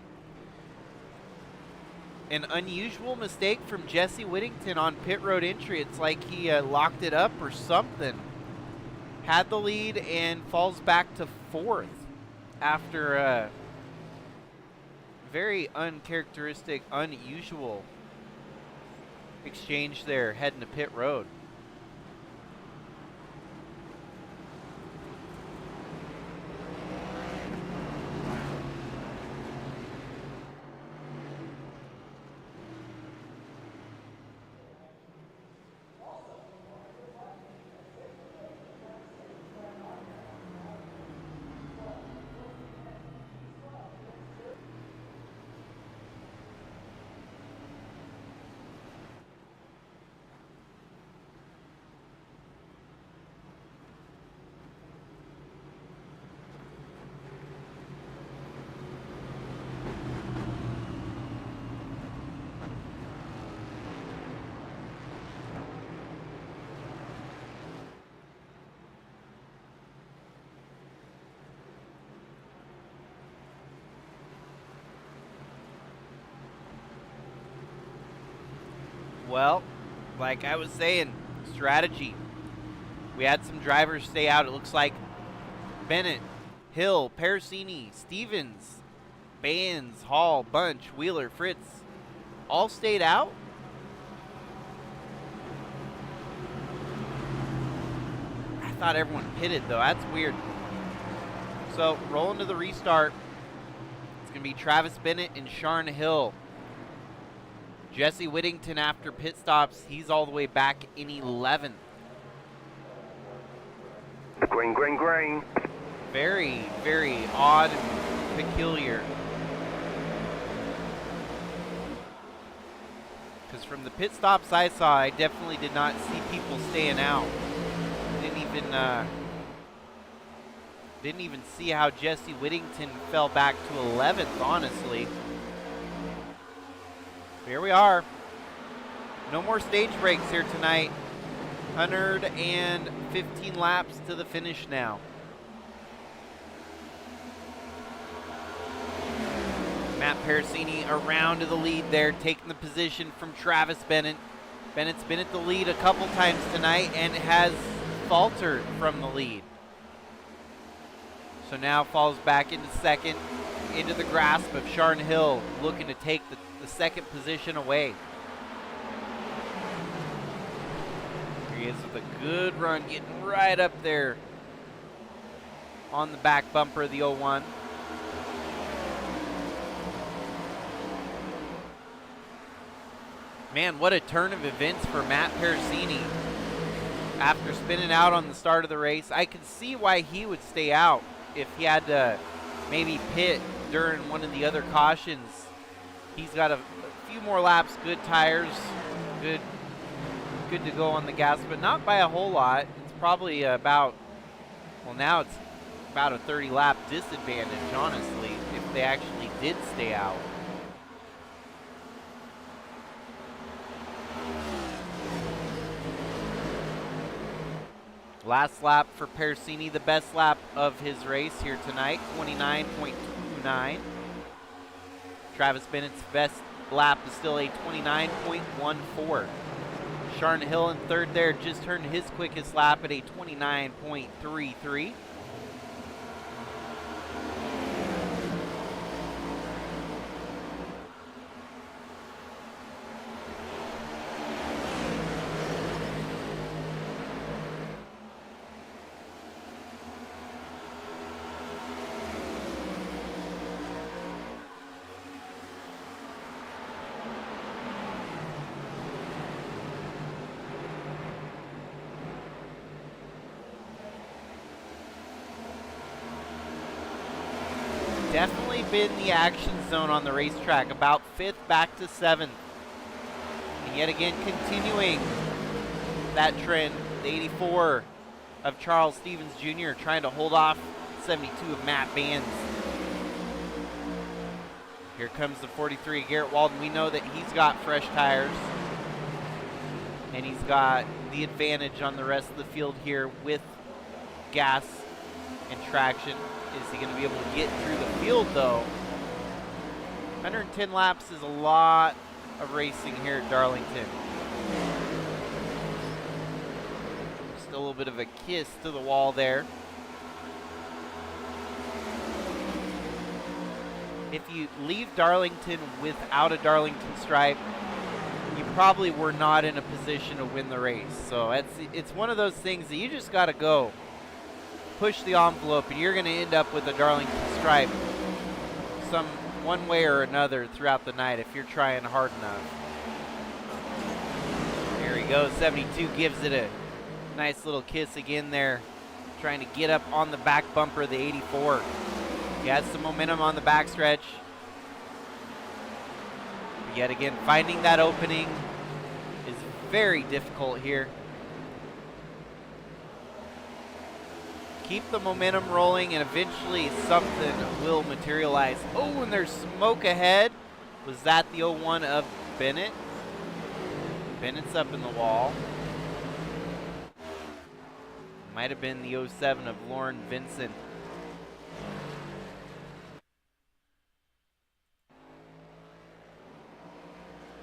An unusual mistake from Jesse Whittington on pit road entry. It's like he locked it up or something. Had the lead and falls back to 4th after a very uncharacteristic, unusual exchange there heading to pit road. Well, like I was saying, strategy. We had some drivers stay out. It looks like Bennett, Hill, Parasini, Stevens, Bands, Hall, Bunch, Wheeler, Fritz, all stayed out. I thought everyone pitted, though. That's weird. So rolling to the restart. It's going to be Travis Bennett and Sharn Hill. Jesse Whittington, after pit stops, he's all the way back in 11th. Green, green, green. Very, very odd and peculiar. Because from the pit stops I saw, I definitely did not see people staying out. Didn't even see how Jesse Whittington fell back to 11th, honestly. Here we are. No more stage breaks here tonight. 115 laps to the finish now. Matt Pericini around to the lead there, taking the position from Travis Bennett. Bennett's been at the lead a couple times tonight and has faltered from the lead. So now falls back into second, into the grasp of Sharn Hill, looking to take the second position away. Here he is with a good run, getting right up there on the back bumper of the 01. Man, what a turn of events for Matt Pericini. After spinning out on the start of the race, I could see why he would stay out if he had to maybe pit during one of the other cautions. He's got a few more laps, good tires, good to go on the gas, but not by a whole lot. It's probably about, well, now it's about a 30 lap disadvantage, honestly, if they actually did stay out. Last lap for Pericini, the best lap of his race here tonight, 29.29. Travis Bennett's best lap is still a 29.14. Sharn Hill in third there just turned his quickest lap at a 29.33. Definitely been the action zone on the racetrack, about 5th back to 7th. And yet again, continuing that trend, the 84 of Charles Stevens Jr. trying to hold off 72 of Matt Bands. Here comes the 43 of Garrett Walden. We know that he's got fresh tires, and he's got the advantage on the rest of the field here with gas and traction. Is he going to be able to get through the field, though? 110 laps is a lot of racing here at Darlington. Just a little bit of a kiss to the wall there. If you leave Darlington without a Darlington stripe, you probably were not in a position to win the race. So it's one of those things that you just got to go. Push the envelope, and you're going to end up with a Darlington stripe one way or another throughout the night if you're trying hard enough. Here he goes. 72 gives it a nice little kiss again there, trying to get up on the back bumper of the 84. He has some momentum on the backstretch. Yet again, finding that opening is very difficult here. Keep the momentum rolling, and eventually something will materialize. Oh, and there's smoke ahead. Was that the 01 of Bennett? Bennett's up in the wall. Might have been the 07 of Lauren Vincent.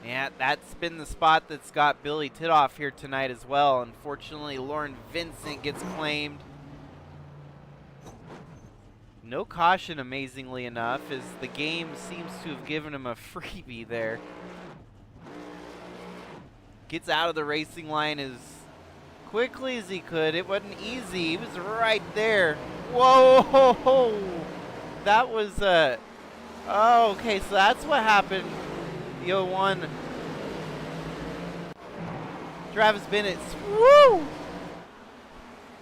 Yeah, that's been the spot that's got Billy Titoff here tonight as well. Unfortunately, Lauren Vincent gets claimed. No caution, amazingly enough, as the game seems to have given him a freebie there. Gets out of the racing line as quickly as he could. It wasn't easy. He was right there. Whoa! That was oh, okay, so that's what happened. The 01. Travis Bennett. Woo!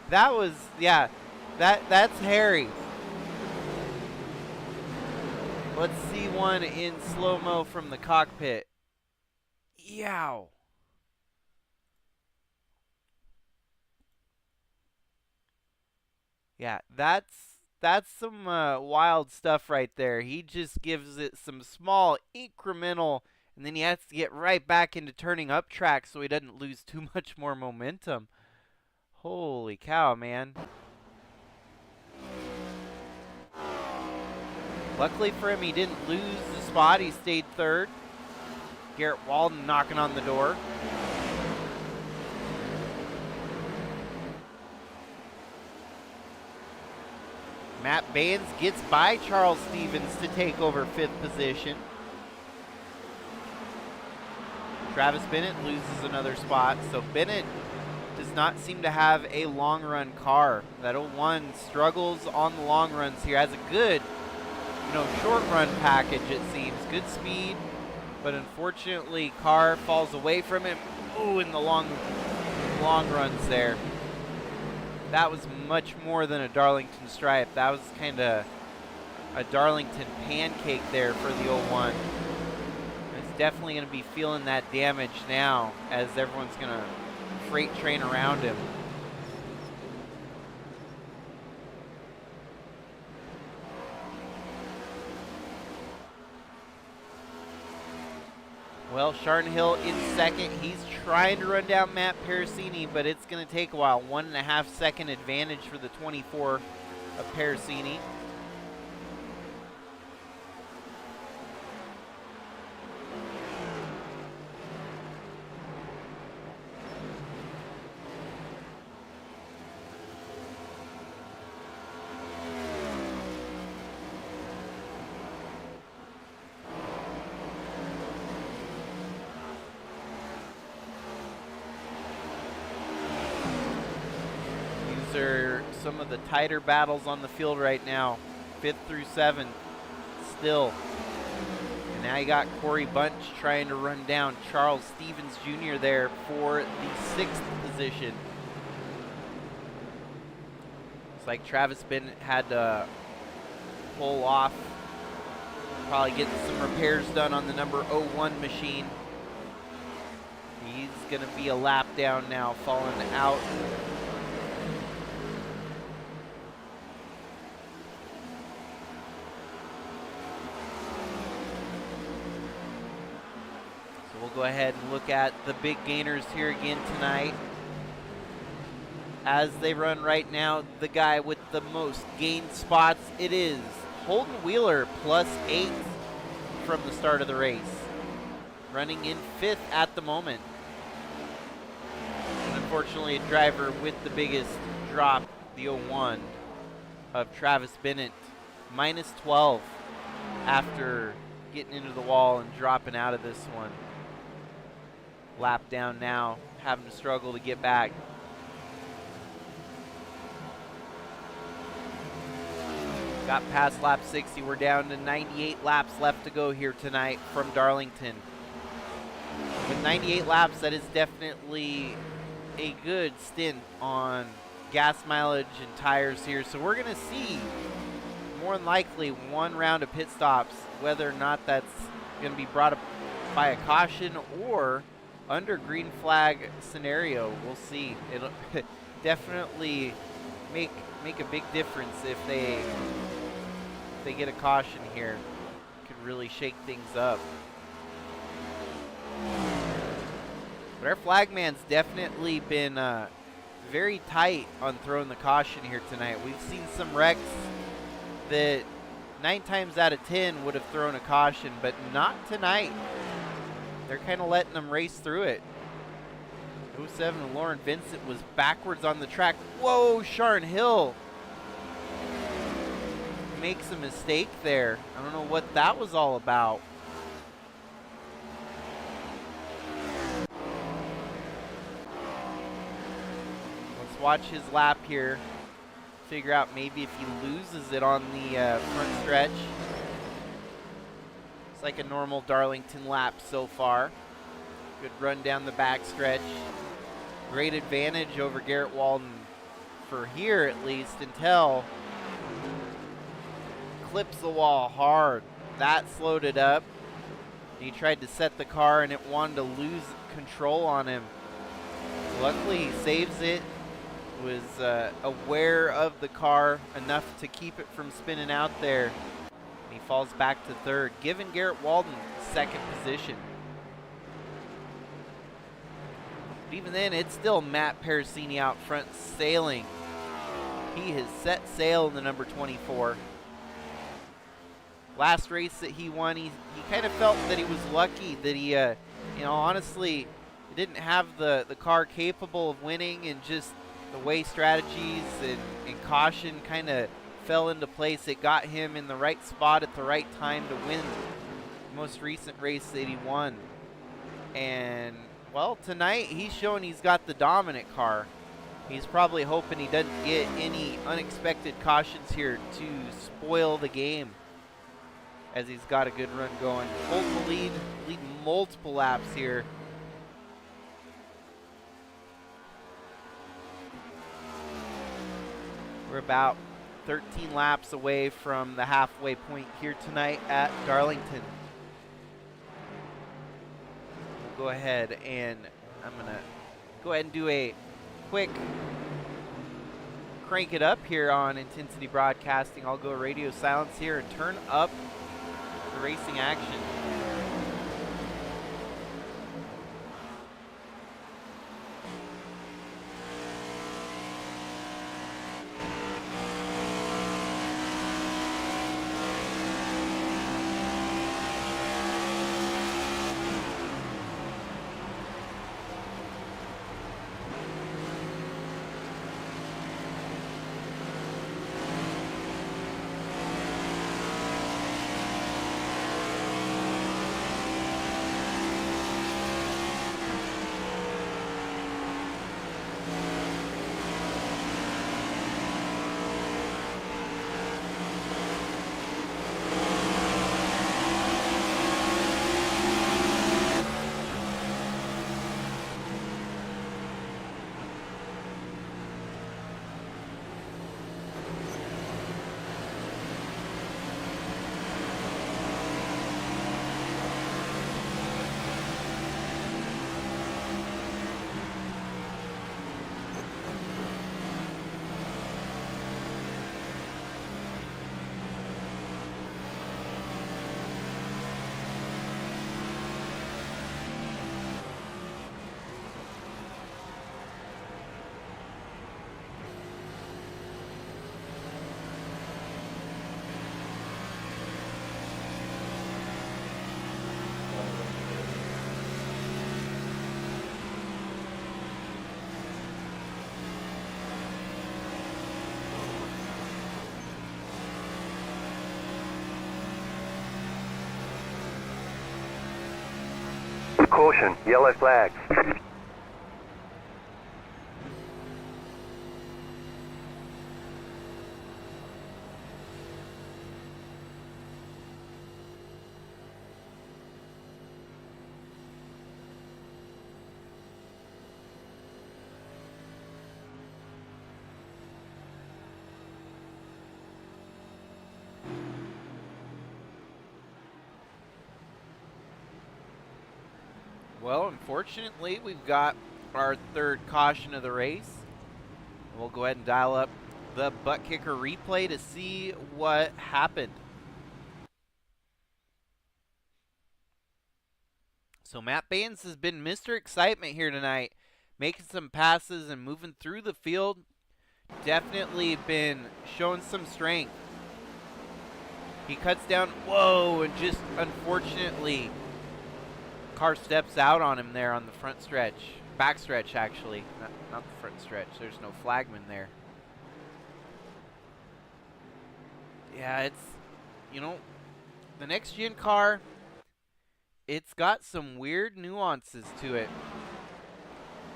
That was, yeah. That's hairy. Let's see one in slow-mo from the cockpit. Yow. Yeah, that's some wild stuff right there. He just gives it some small incremental, and then he has to get right back into turning up track so he doesn't lose too much more momentum. Holy cow, man. Luckily for him, he didn't lose the spot. He stayed third. Garrett Walden knocking on the door. Matt Baines gets by Charles Stevens to take over 5th position. Travis Bennett loses another spot, so Bennett does not seem to have a long run car. That 01 struggles on the long runs here. Has a good, short run package, it seems. Good speed, but unfortunately car falls away from him. Ooh, in the long runs there. That was much more than a Darlington stripe. That was kind of a Darlington pancake there for the 01. It's definitely going to be feeling that damage now as everyone's going to freight train around him. Well, Sharnhill in second. He's trying to run down Matt Parasini, but it's going to take a while. 1.5 second advantage for the 24 of Parasini. Are some of the tighter battles on the field right now. 5th through 7th still. And now you got Corey Bunch trying to run down Charles Stevens Jr. there for the 6th position. It's like Travis Bennett had to pull off, probably getting some repairs done on the number 01 machine. He's going to be a lap down now, falling out. Go ahead and look at the big gainers here again tonight. As they run right now, the guy with the most gained spots, it is Holden Wheeler, +8 from the start of the race. Running in 5th at the moment. And unfortunately, a driver with the biggest drop, the 01 of Travis Bennett, -12 after getting into the wall and dropping out of this one. Lap down now, having to struggle to get back. Got past lap 60. We're down to 98 laps left to go here tonight from Darlington. With 98 laps, that is definitely a good stint on gas mileage and tires here. So we're going to see more than likely one round of pit stops, whether or not that's going to be brought up by a caution or under green flag scenario. We'll see. It'll definitely make a big difference if they get a caution here. Could really shake things up. But our flagman's definitely been very tight on throwing the caution here tonight. We've seen some wrecks that 9 times out of 10 would have thrown a caution, but not tonight. They're kind of letting them race through it. 07 Lauren Vincent was backwards on the track. Whoa, Sharn Hill makes a mistake there. I don't know what that was all about. watch his lap here. Figure out maybe if he loses it on the front stretch. It's like a normal Darlington lap so far. Good run down the back stretch. Great advantage over Garrett Walden for here at least until clips the wall hard. That slowed it up. He tried to set the car and it wanted to lose control on him. Luckily he saves it. Was aware of the car enough to keep it from spinning out there. He falls back to third, giving Garrett Walden second position. But even then, it's still Matt Parasini out front sailing. He has set sail in the number 24. Last race that he won, he kind of felt that he was lucky that he, honestly, didn't have the car capable of winning, and just the way strategies and caution kind of fell into place. It got him in the right spot at the right time to win the most recent race that he won. And, well, tonight he's showing he's got the dominant car. He's probably hoping he doesn't get any unexpected cautions here to spoil the game, as he's got a good run going. Holds the lead multiple laps here. We're about 13 laps away from the halfway point here tonight at Darlington. We'll go ahead and I'm going to go ahead and do a quick crank it up here on Intensity Broadcasting. I'll go radio silence here and turn up the racing action. Caution, yellow flag. Well, unfortunately, we've got our third caution of the race. We'll go ahead and dial up the butt kicker replay to see what happened. So Matt Baines has been Mr. Excitement here tonight, making some passes and moving through the field. Definitely been showing some strength. He cuts down, whoa, and just unfortunately, car steps out on him there on the front stretch. Back stretch, actually. Not the front stretch. There's no flagman there. Yeah, it's, the next gen car, it's got some weird nuances to it.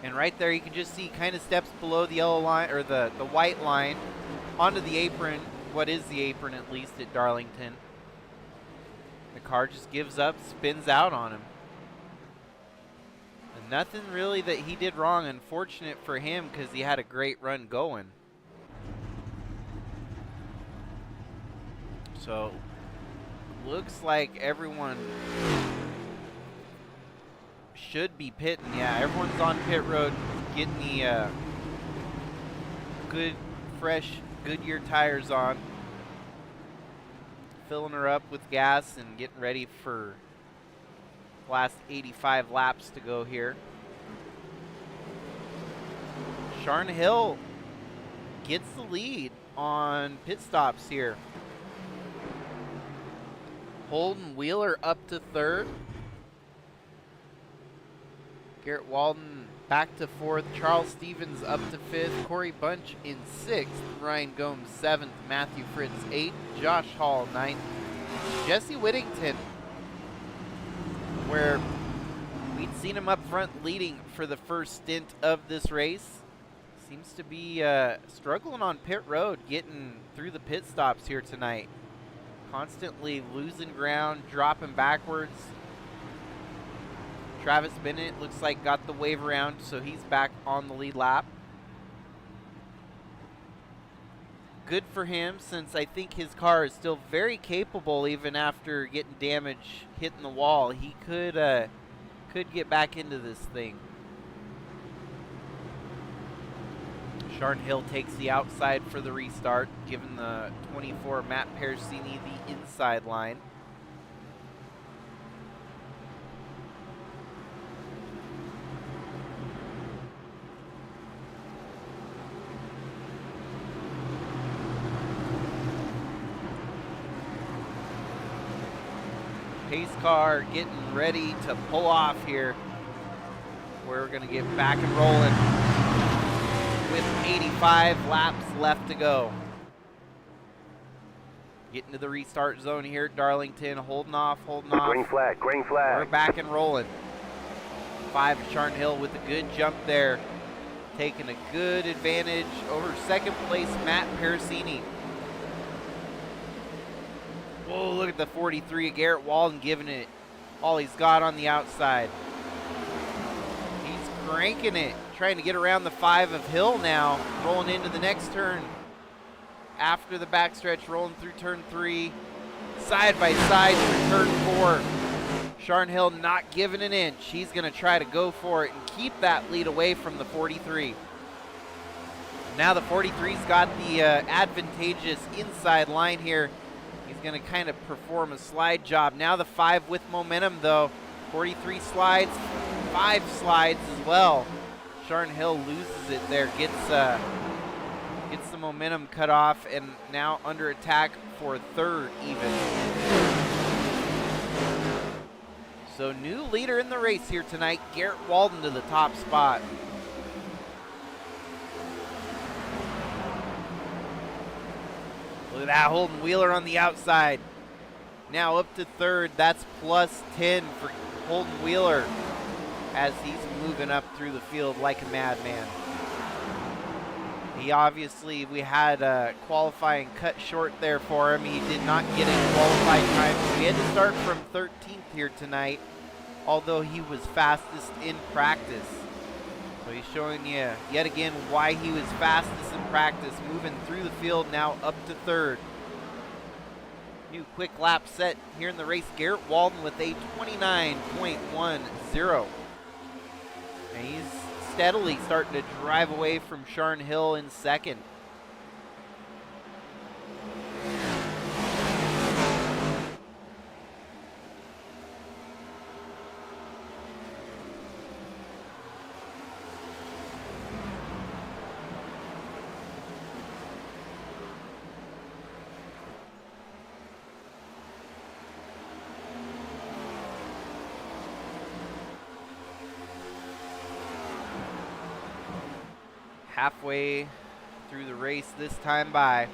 And right there, you can just see kind of steps below the yellow line, or the white line, onto the apron. What is the apron, at least, at Darlington. The car just gives up, spins out on him. And nothing really that he did wrong. Unfortunate for him, because he had a great run going. So, looks like everyone should be pitting. Yeah, everyone's on pit road, getting the good, fresh Goodyear tires on, filling her up with gas and getting ready for last 85 laps to go here. Sharn Hill gets the lead on pit stops here. Holden Wheeler up to third. Garrett Walden back to fourth. Charles Stevens up to fifth. Corey Bunch in sixth. Ryan Gomes seventh. Matthew Fritz eighth. Josh Hall ninth. Jesse Whittington, where we'd seen him up front leading for the first stint of this race, seems to be struggling on pit road, getting through the pit stops here tonight. Constantly losing ground, dropping backwards. Travis Bennett looks like got the wave around, so he's back on the lead lap. Good for him, since I think his car is still very capable even after getting damage hitting the wall. He could get back into this thing. Sharn Hill takes the outside for the restart, giving the 24 Matt Pericini the inside line. Pace car getting ready to pull off here. We're going to get back and rolling with 85 laps left to go. Getting to the restart zone here at Darlington. Holding off, holding off. Green flag, green flag. We're back and rolling. 5 Sharn Hill with a good jump there. Taking a good advantage over second place Matt Pericini. Whoa, look at the 43 of Garrett Walden giving it all he's got on the outside. He's cranking it, trying to get around the 5 of Hill now, rolling into the next turn. After the backstretch, rolling through turn 3, side by side through turn 4. Sharn Hill not giving an inch. He's going to try to go for it and keep that lead away from the 43. Now the 43's got the advantageous inside line here. He's going to kind of perform a slide job. Now the 5 with momentum, though. 43 slides, 5 slides as well. Sharn Hill loses it there, gets the momentum cut off, and now under attack for third even. So new leader in the race here tonight, Garrett Walden to the top spot. Look at that, Holden Wheeler on the outside. Now up to third. That's plus 10 for Holden Wheeler as he's moving up through the field like a madman. He obviously, we had qualifying cut short there for him. He did not get any qualified time. So he had to start from 13th here tonight, although he was fastest in practice. So he's showing you yet again why he was fastest in practice, moving through the field now up to third. New quick lap set here in the race. Garrett Walden with a 29.10. And he's steadily starting to drive away from Sharn Hill in second. Halfway through the race this time by.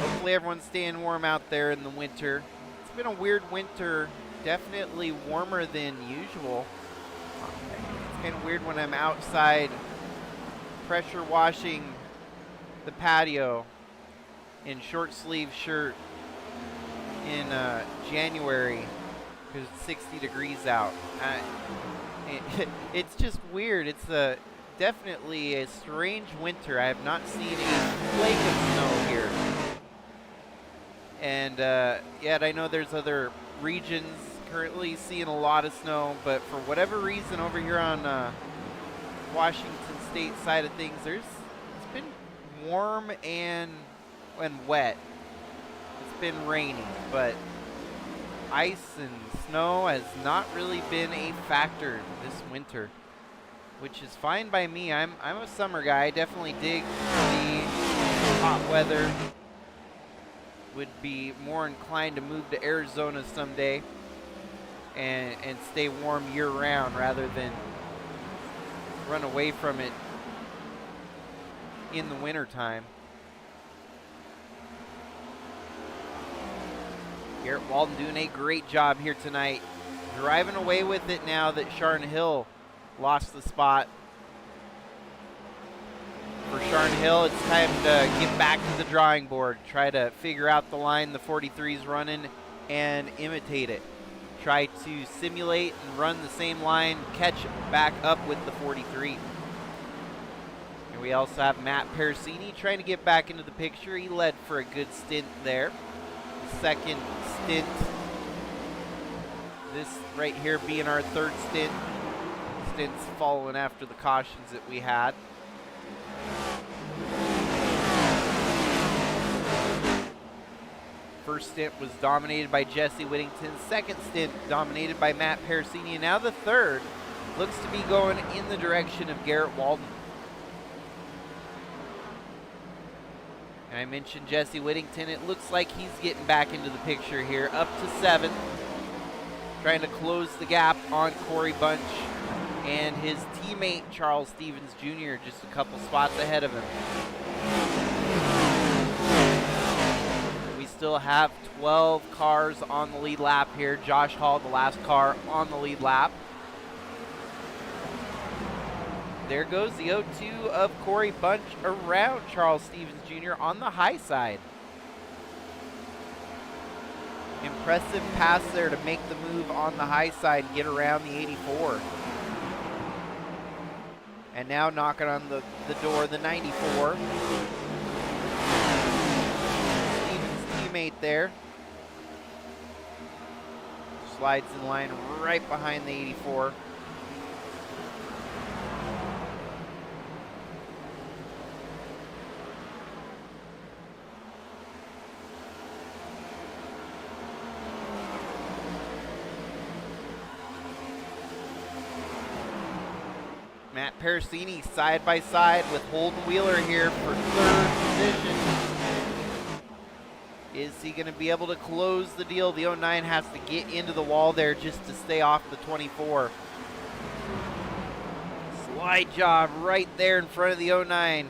Hopefully everyone's staying warm out there in the winter. It's been a weird winter, definitely warmer than usual. It's kind of weird when I'm outside pressure washing the patio in short sleeve shirt in January because it's 60 degrees out. It's just weird. It's definitely a strange winter. I have not seen a flake of snow here. And yet I know there's other regions currently seeing a lot of snow, but for whatever reason over here on Washington State side of things, it's been warm and wet. It's been raining, but ice and snow has not really been a factor this winter, which is fine by me. I'm a summer guy. I definitely dig the hot weather. Would be more inclined to move to Arizona someday and stay warm year round rather than run away from it in the winter time. Garrett Walden doing a great job here tonight. Driving away with it now that Sharon Hill lost the spot. For Sharon Hill, it's time to get back to the drawing board. Try to figure out the line the 43's running and imitate it. Try to simulate and run the same line, catch back up with the 43. And we also have Matt Parasini trying to get back into the picture. He led for a good stint there. Second stint. This right here being our third stint. Stints following after the cautions that we had. First stint was dominated by Jesse Whittington. Second stint dominated by Matt Parasini. And now the third looks to be going in the direction of Garrett Walden. And I mentioned Jesse Whittington. It looks like he's getting back into the picture here. Up to 7th. Trying to close the gap on Corey Bunch and his teammate Charles Stevens Jr. just a couple spots ahead of him. We still have 12 cars on the lead lap here. Josh Hall, the last car on the lead lap. There goes the 0-2 of Corey Bunch around Charles Stevens Jr. on the high side. Impressive pass there to make the move on the high side and get around the 84. And now knocking on the door, the 94. Stevens' teammate there. Slides in line right behind the 84. Matt Parasini side by side with Holden Wheeler here for third position. Is he going to be able to close the deal? The 09 has to get into the wall there just to stay off the 24. Slide job right there in front of the 09.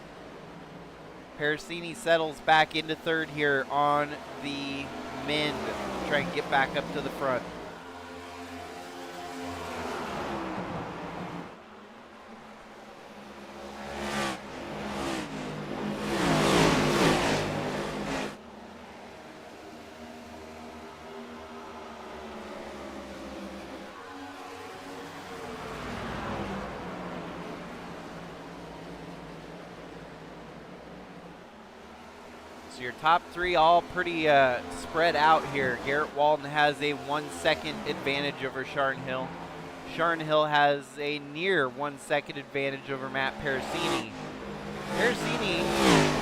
Parasini settles back into third here on the mend. Try and get back up to the front. So your top three all pretty spread out here. Garrett Walden has a 1 second advantage over Sharon Hill. Sharon Hill has a near 1 second advantage over Matt Parasini. Parasini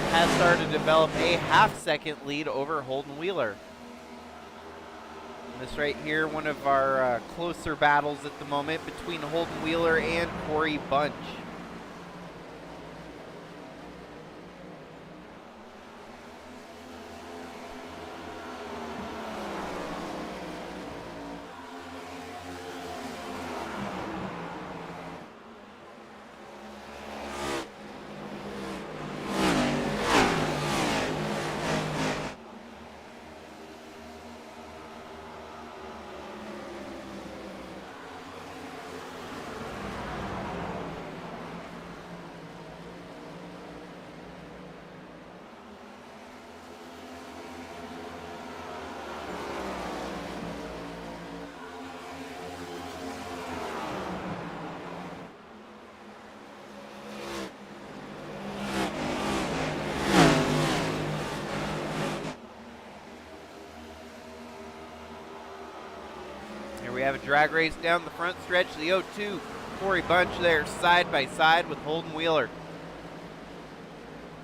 has started to develop a half-second lead over Holden Wheeler. And this right here, one of our closer battles at the moment between Holden Wheeler and Corey Bunch. have a drag race down the front stretch of the 02. Corey Bunch there side by side with Holden Wheeler.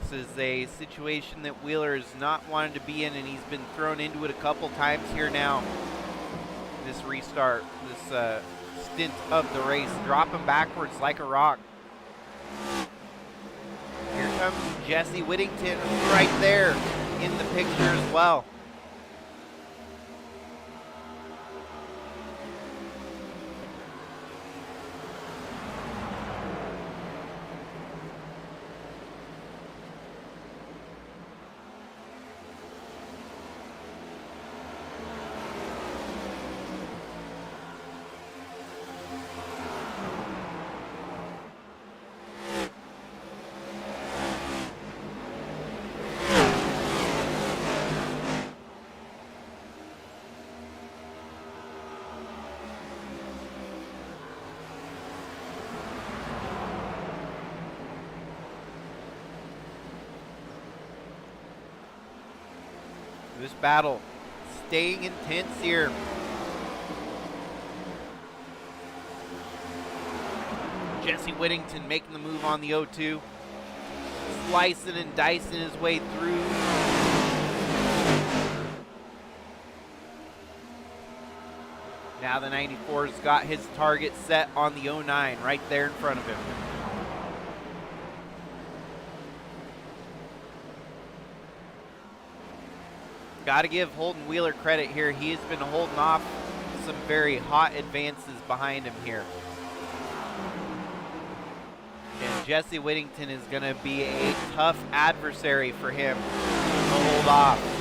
This is a situation that Wheeler has not wanted to be in, and he's been thrown into it a couple times here now. This restart, this stint of the race, dropping backwards like a rock. Here comes Jesse Whittington right there in the picture as well. This battle staying intense here. Jesse Whittington making the move on the 0-2. Slicing and dicing his way through. Now the 94's got his target set on the 09 right there in front of him. Got to give Holden Wheeler credit here. He has been holding off some very hot advances behind him here. And Jesse Whittington is going to be a tough adversary for him to hold off.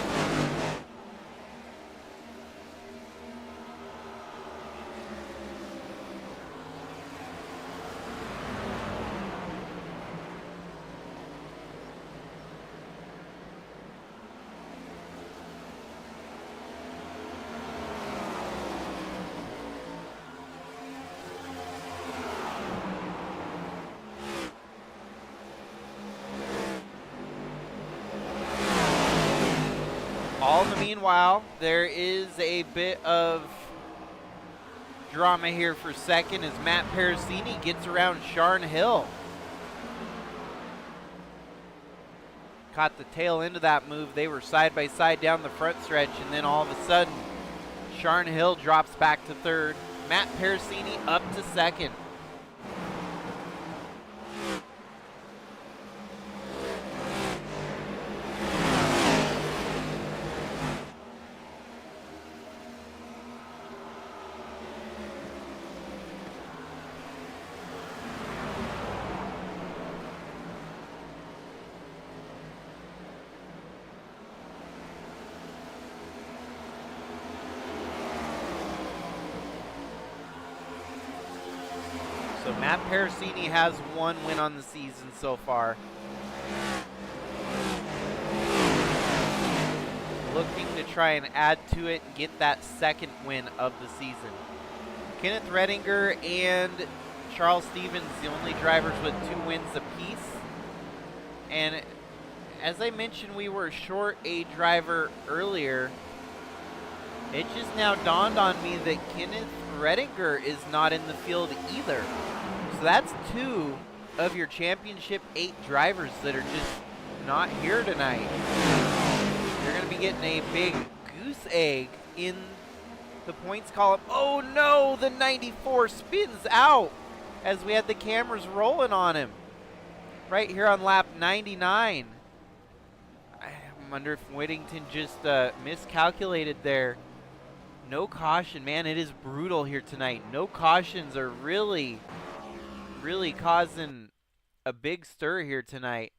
All in the meanwhile, there is a bit of drama here for second as Matt Parasini gets around Sharn Hill. Caught the tail end of that move. They were side by side down the front stretch, and then all of a sudden, Sharn Hill drops back to third. Matt Parasini up to second. So Matt Parasini has one win on the season so far. Looking to try and add to it and get that second win of the season. Kenneth Redinger and Charles Stevens, the only drivers with 2 wins apiece. And as I mentioned, we were short a driver earlier. It just now dawned on me that Kenneth Redinger is not in the field either. So that's 2 of your championship 8 drivers that are just not here tonight. You're going to be getting a big goose egg in the points column. Oh no, the 94 spins out as we had the cameras rolling on him. Right here on lap 99. I wonder if Whittington just miscalculated there. No caution, man, it is brutal here tonight. No cautions are really causing a big stir here tonight.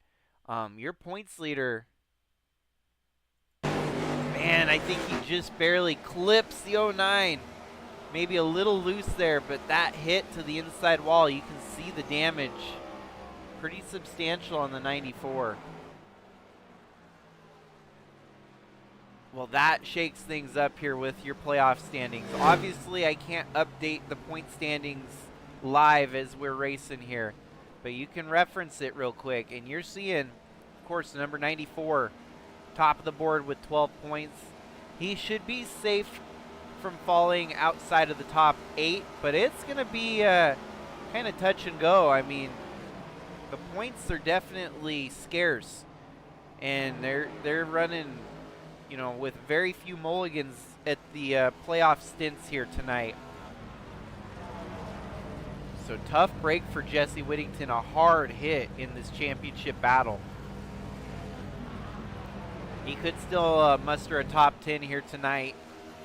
Your points leader, man, I think he just barely clips the 09. Maybe a little loose there, but that hit to the inside wall, you can see the damage. Pretty substantial on the 94. Well, that shakes things up here with your playoff standings. Obviously, I can't update the point standings live as we're racing here, but you can reference it real quick. And you're seeing, of course, number 94, top of the board with 12 points. He should be safe from falling outside of the top 8, but it's going to be kind of touch and go. I mean, the points are definitely scarce, and they're running, you know, with very few mulligans at the playoff stints here tonight. So tough break for Jesse Whittington, a hard hit in this championship battle. He could still muster a top 10 here tonight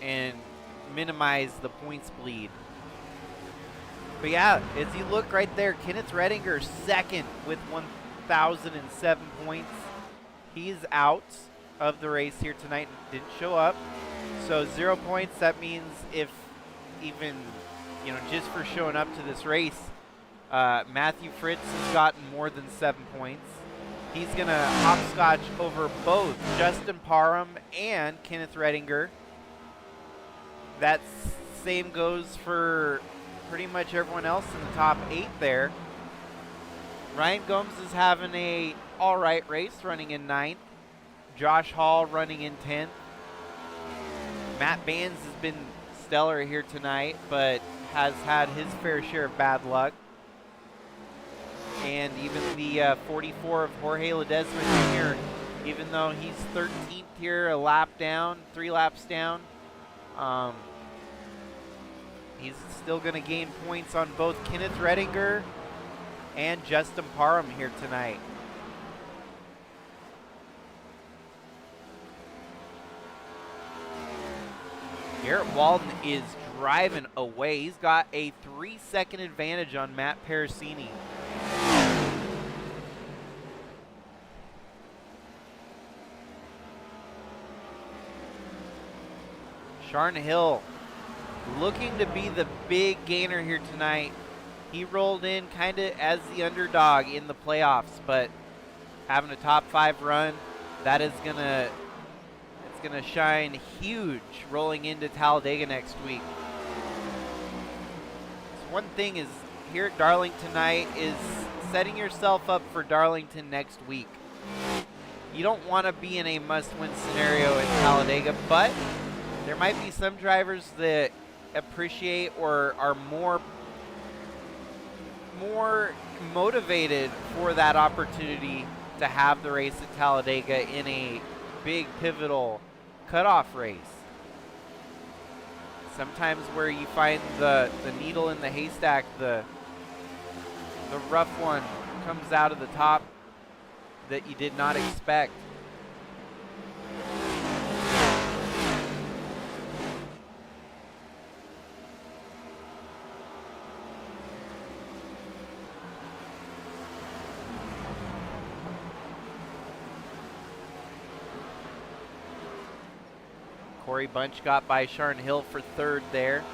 and minimize the points bleed. But yeah, as you look right there, Kenneth Redinger second with 1,007 points. He's out of the race here tonight, didn't show up. So 0 points, that means if even, you know, just for showing up to this race, Matthew Fritz has gotten more than 7 points. He's going to hopscotch over both Justin Parham and Kenneth Redinger. That same goes for pretty much everyone else in the top 8 there. Ryan Gomes is having a all-right race, running in 9th. Josh Hall running in 10th. Matt Bands has been stellar here tonight, but has had his fair share of bad luck. And even the 44 of Jorge Ledesma Jr., even though he's 13th here, a lap down, 3 laps down, he's still going to gain points on both Kenneth Redinger and Justin Parham here tonight. Garrett Walden is driving away. He's got a 3-second advantage on Matt Parasini. Sharn Hill looking to be the big gainer here tonight. He rolled in kind of as the underdog in the playoffs, but having a top 5 run, that is gonna shine huge rolling into Talladega next week. So one thing is here at Darlington tonight is setting yourself up for Darlington next week. You don't want to be in a must-win scenario in Talladega, but there might be some drivers that appreciate or are more motivated for that opportunity to have the race at Talladega in a big pivotal cutoff race. Sometimes where you find the needle in the haystack, the rough one comes out of the top that you did not expect. Corey Bunch got by Sharn Hill for 3rd there.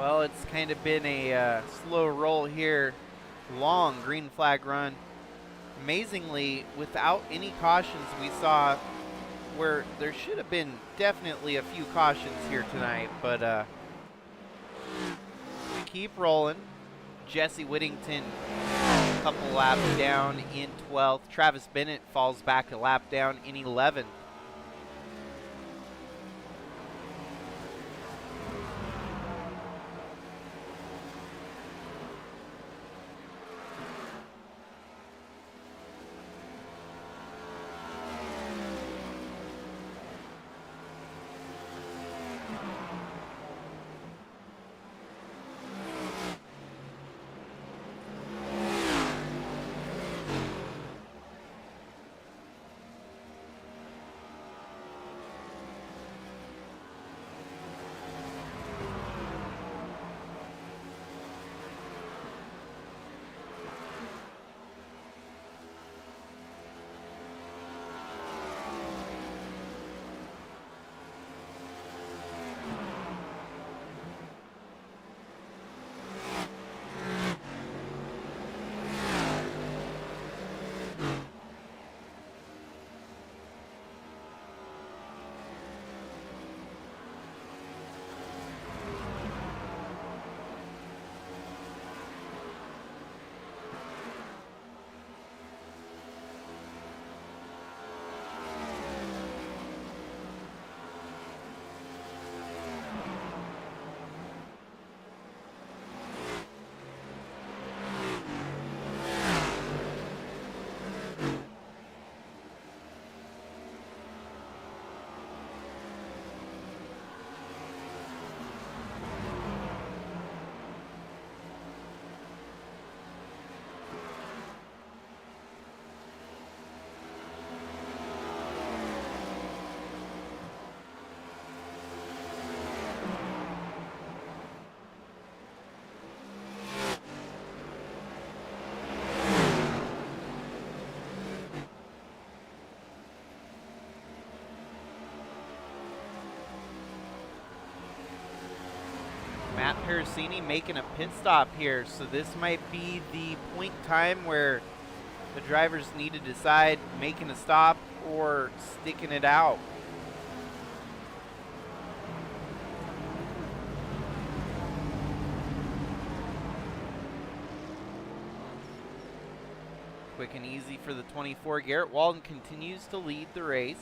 Well, it's kind of been a slow roll here. Long green flag run. Amazingly, without any cautions, we saw where there should have been definitely a few cautions here tonight, but we keep rolling. Jesse Whittington, a couple laps down in 12th. Travis Bennett falls back a lap down in 11th. Matt Parasini making a pit stop here, so this might be the point in time where the drivers need to decide making a stop or sticking it out. Quick and easy for the 24. Garrett Walden continues to lead the race.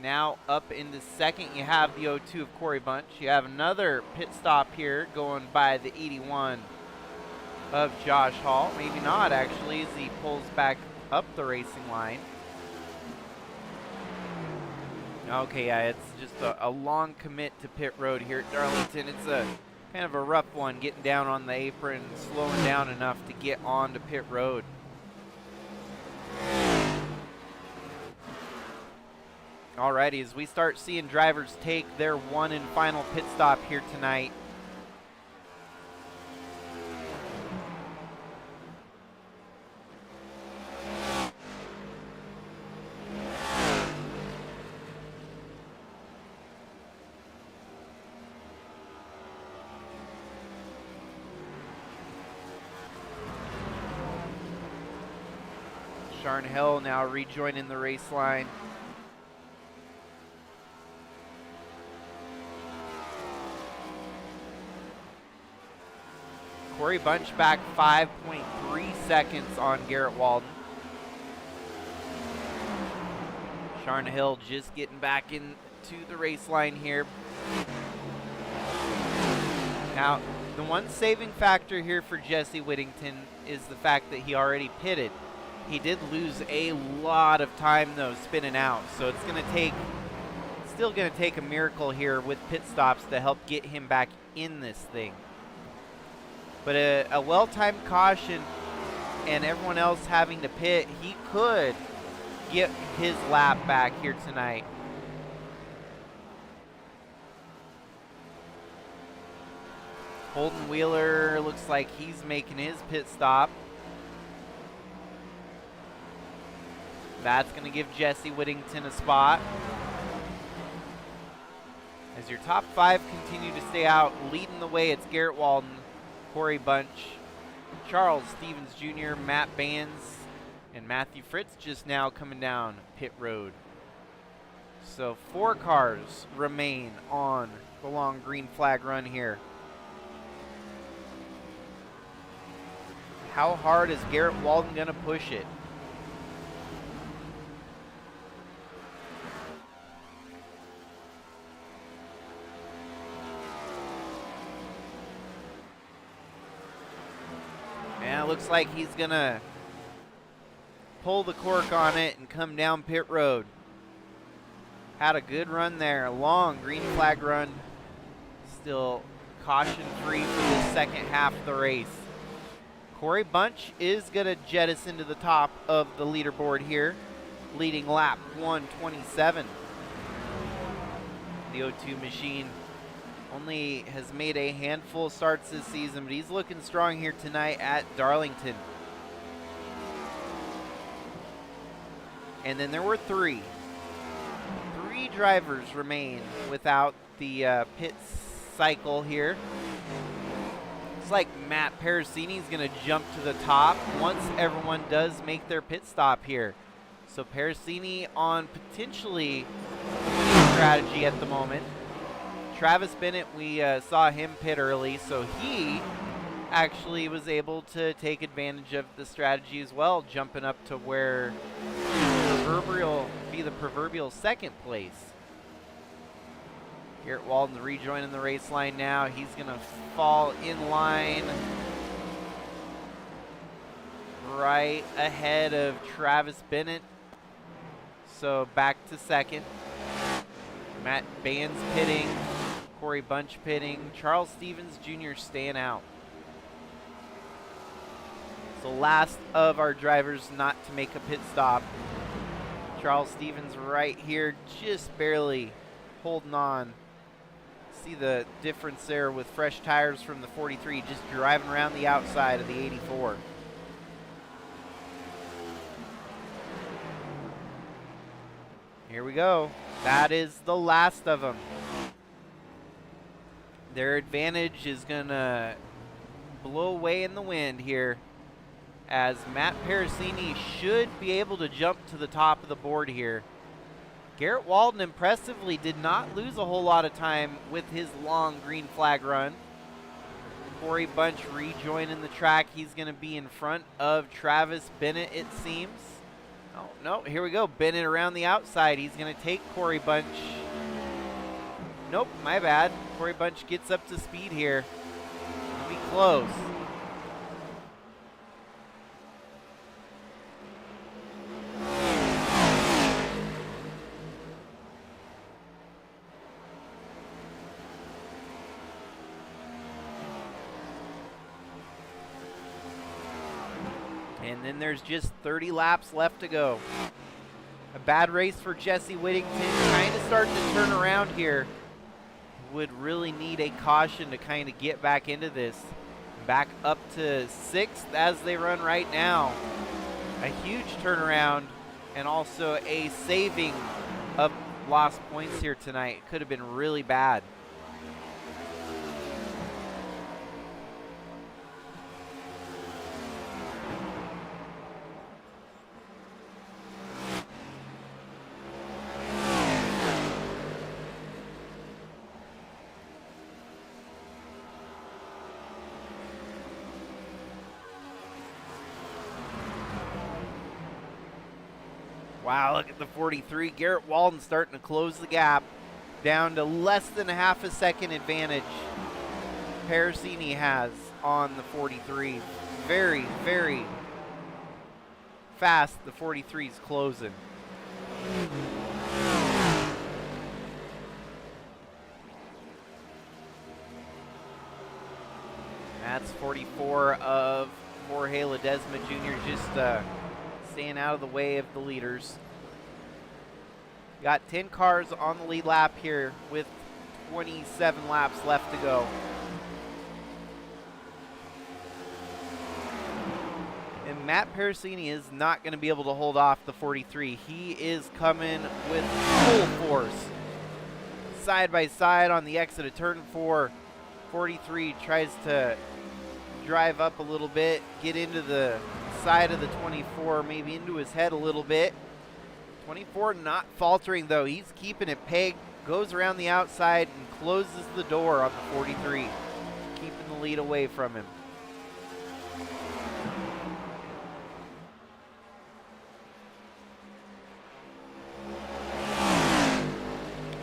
Now up in the second, you have the 02 of Corey Bunch. You have another pit stop here going by the 81 of Josh Hall. Maybe not, actually, as he pulls back up the racing line. Okay, yeah, it's just a long commit to pit road here at Darlington. It's a kind of a rough one, getting down on the apron, slowing down enough to get onto pit road. Alrighty, as we start seeing drivers take their one and final pit stop here tonight. Sharn Hill now rejoining the race line. Corey Bunch back 5.3 seconds on Garrett Walden. Sharn Hill just getting back into the race line here. Now, the one saving factor here for Jesse Whittington is the fact that he already pitted. He did lose a lot of time though spinning out, so it's still going to take a miracle here with pit stops to help get him back in this thing. But a well-timed caution and everyone else having to pit, he could get his lap back here tonight. Holden Wheeler looks like he's making his pit stop. That's going to give Jesse Whittington a spot. As your top 5 continue to stay out, leading the way, it's Garrett Walden, Corey Bunch, Charles Stevens Jr., Matt Bands, and Matthew Fritz just now coming down pit road. So 4 cars remain on the long green flag run here. How hard is Garrett Walden going to push it? And it looks like he's going to pull the cork on it and come down pit road. Had a good run there, a long green flag run. Still caution free for the second half of the race. Corey Bunch is going to jettison to the top of the leaderboard here, leading lap 127. The O2 machine only has made a handful of starts this season, but he's looking strong here tonight at Darlington. And then there were 3 drivers remain without the pit cycle here. Looks like Matt Parasini is going to jump to the top once everyone does make their pit stop here. So Parasini on potentially a winning strategy at the moment. Travis Bennett, we saw him pit early, so he actually was able to take advantage of the strategy as well, jumping up to where the proverbial second place. Garrett Walden rejoining the race line now. He's going to fall in line right ahead of Travis Bennett. So back to second. Matt Bands pitting. Corey Bunch pitting. Charles Stevens Jr. staying out. So last of our drivers not to make a pit stop. Charles Stevens right here, just barely holding on. See the difference there with fresh tires from the 43, just driving around the outside of the 84. Here we go. That is the last of them. Their advantage is going to blow away in the wind here, as Matt Parasini should be able to jump to the top of the board here. Garrett Walden impressively did not lose a whole lot of time with his long green flag run. Corey Bunch rejoining the track. He's going to be in front of Travis Bennett, it seems. Oh, no, here we go. Bennett around the outside. He's going to take Corey Bunch. Nope, my bad. Corey Bunch gets up to speed here. It'll be close. And then there's just 30 laps left to go. A bad race for Jesse Whittington, kind of starting to turn around here. Would really need a caution to kind of get back into this. Back up to 6th as they run right now. A huge turnaround and also a saving of lost points here tonight. Could have been really bad. Wow, look at the 43. Garrett Walden starting to close the gap down to less than a half a second advantage Parasini has on the 43. very, very fast the 43 is closing. That's 44 of Jorge Ledesma Jr. just staying out of the way of the leaders. Got 10 cars on the lead lap here with 27 laps left to go. And Matt Pericini is not going to be able to hold off the 43. He is coming with full force. Side by side on the exit of turn 4. 43 tries to drive up a little bit, get into the side of the 24, maybe into his head a little bit. 24 not faltering though. He's keeping it pegged, goes around the outside and closes the door on the 43, keeping the lead away from him.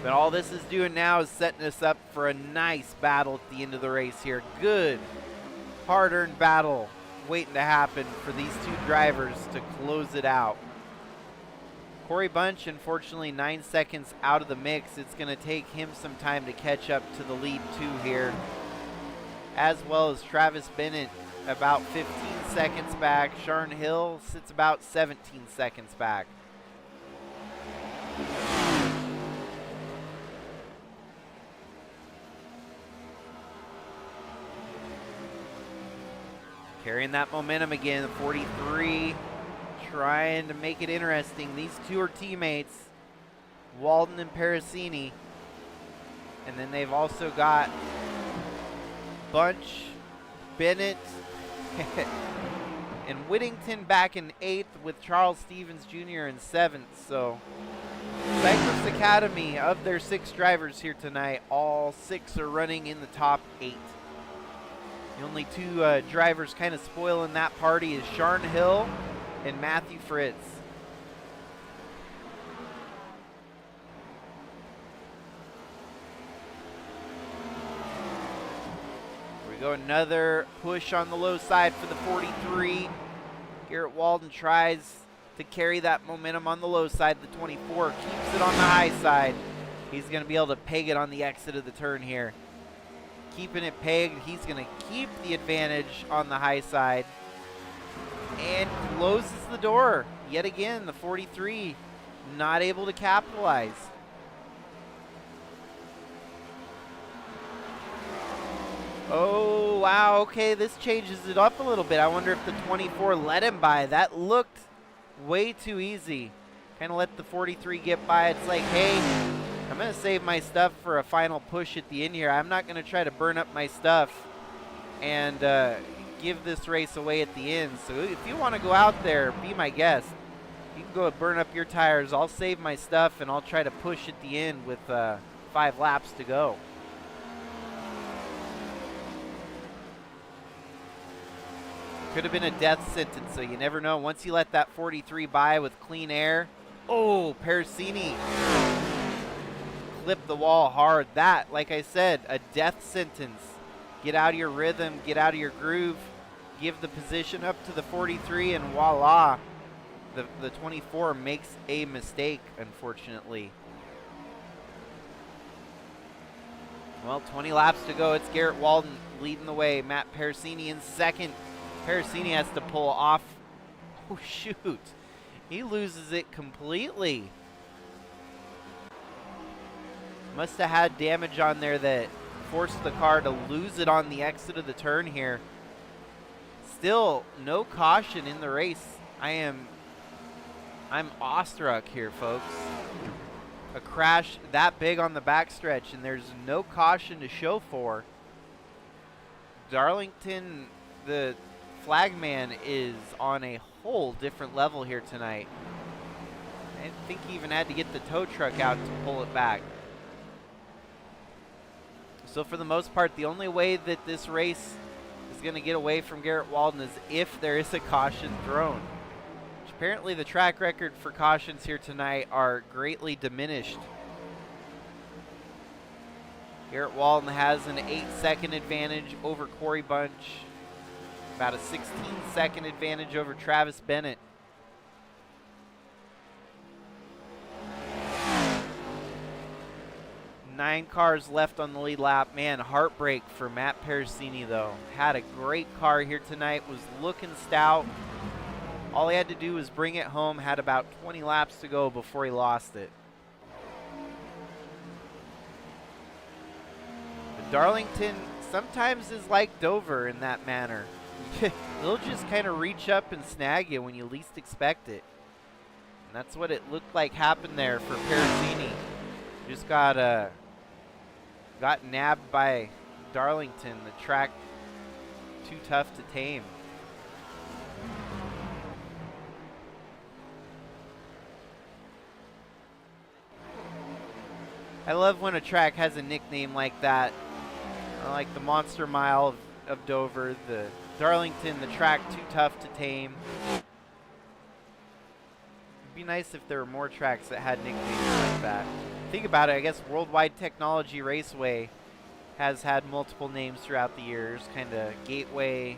But all this is doing now is setting us up for a nice battle at the end of the race here. Good, hard-earned battle waiting to happen for these two drivers to close it out. Corey Bunch, unfortunately, 9 seconds out of the mix. It's going to take him some time to catch up to the lead 2 here. As well as Travis Bennett, about 15 seconds back. Sharn Hill sits about 17 seconds back. Carrying that momentum again, 43, trying to make it interesting. These two are teammates, Walden and Pericini. And then they've also got Bunch, Bennett, and Whittington back in 8th with Charles Stevens Jr. in 7th. So Cyclist Academy, of their 6 drivers here tonight, all 6 are running in the top 8. The only 2 drivers kind of spoiling that party is Sharn Hill and Matthew Fritz. Here we go, another push on the low side for the 43. Garrett Walden tries to carry that momentum on the low side. The 24 keeps it on the high side. He's going to be able to peg it on the exit of the turn here. Keeping it pegged, he's going to keep the advantage on the high side and closes the door. Yet again, the 43 not able to capitalize. Oh, wow, okay, this changes it up a little bit. I wonder if the 24 let him by. That looked way too easy. Kind of let the 43 get by. It's like, hey, I'm going to save my stuff for a final push at the end here. I'm not going to try to burn up my stuff and give this race away at the end. So if you want to go out there, be my guest. You can go and burn up your tires. I'll save my stuff and I'll try to push at the end with 5 laps to go. Could have been a death sentence, so you never know. Once you let that 43 by with clean air. Oh, Pericini clipped the wall hard. That, like I said, a death sentence. Get out of your rhythm, get out of your groove, give the position up to the 43, and voila, the 24 makes a mistake, unfortunately. Well, 20 laps to go. It's Garrett Walden leading the way. Matt Pericini in second. Pericini has to pull off. Oh, shoot. He loses it completely. Must have had damage on there that forced the car to lose it on the exit of the turn here. Still, no caution in the race. I'm awestruck here, folks. A crash that big on the backstretch, and there's no caution to show for. Darlington, the flagman, is on a whole different level here tonight. I think he even had to get the tow truck out to pull it back. So for the most part, the only way that this race is going to get away from Garrett Walden is if there is a caution thrown. Which apparently the track record for cautions here tonight are greatly diminished. Garrett Walden has an 8-second advantage over Corey Bunch. About a 16-second advantage over Travis Bennett. Nine cars left on the lead lap. Man, heartbreak for Matt Pericini, though. Had a great car here tonight, was looking stout. All he had to do was bring it home, had about 20 laps to go before he lost it. But Darlington sometimes is like Dover in that manner. They'll just kind of reach up and snag you when you least expect it. And that's what it looked like happened there for Pericini. Just got nabbed by Darlington. The track too tough to tame. I love when a track has a nickname like that. Like the Monster Mile of Dover, the Darlington, the track too tough to tame. It'd be nice if there were more tracks that had nicknames like that. Think about it, I guess Worldwide Technology Raceway has had multiple names throughout the years, kind of Gateway,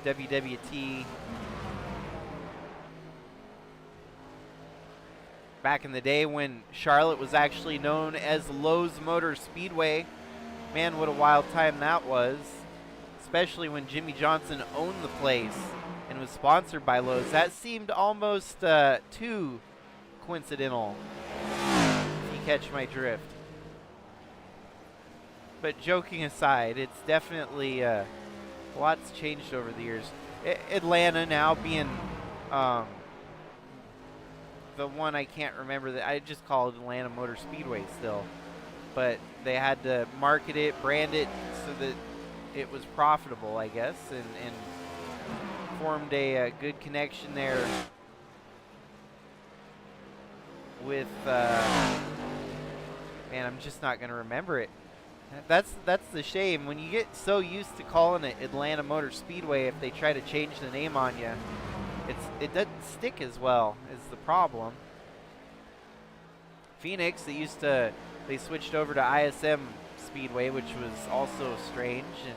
WWT. Back in the day when Charlotte was actually known as Lowe's Motor Speedway. Man, what a wild time that was. Especially when Jimmy Johnson owned the place and was sponsored by Lowe's. That seemed almost too coincidental, if you catch my drift. But joking aside, it's definitely, lots changed over the years. Atlanta now being the one I can't remember, that I just call it Atlanta Motor Speedway still. But they had to market it, brand it so that it was profitable, I guess, and formed a good connection there with, man, I'm just not going to remember it. That's the shame. When you get so used to calling it Atlanta Motor Speedway, if they try to change the name on you, it doesn't stick as well, is the problem. Phoenix, they switched over to ISM Speedway, which was also strange, and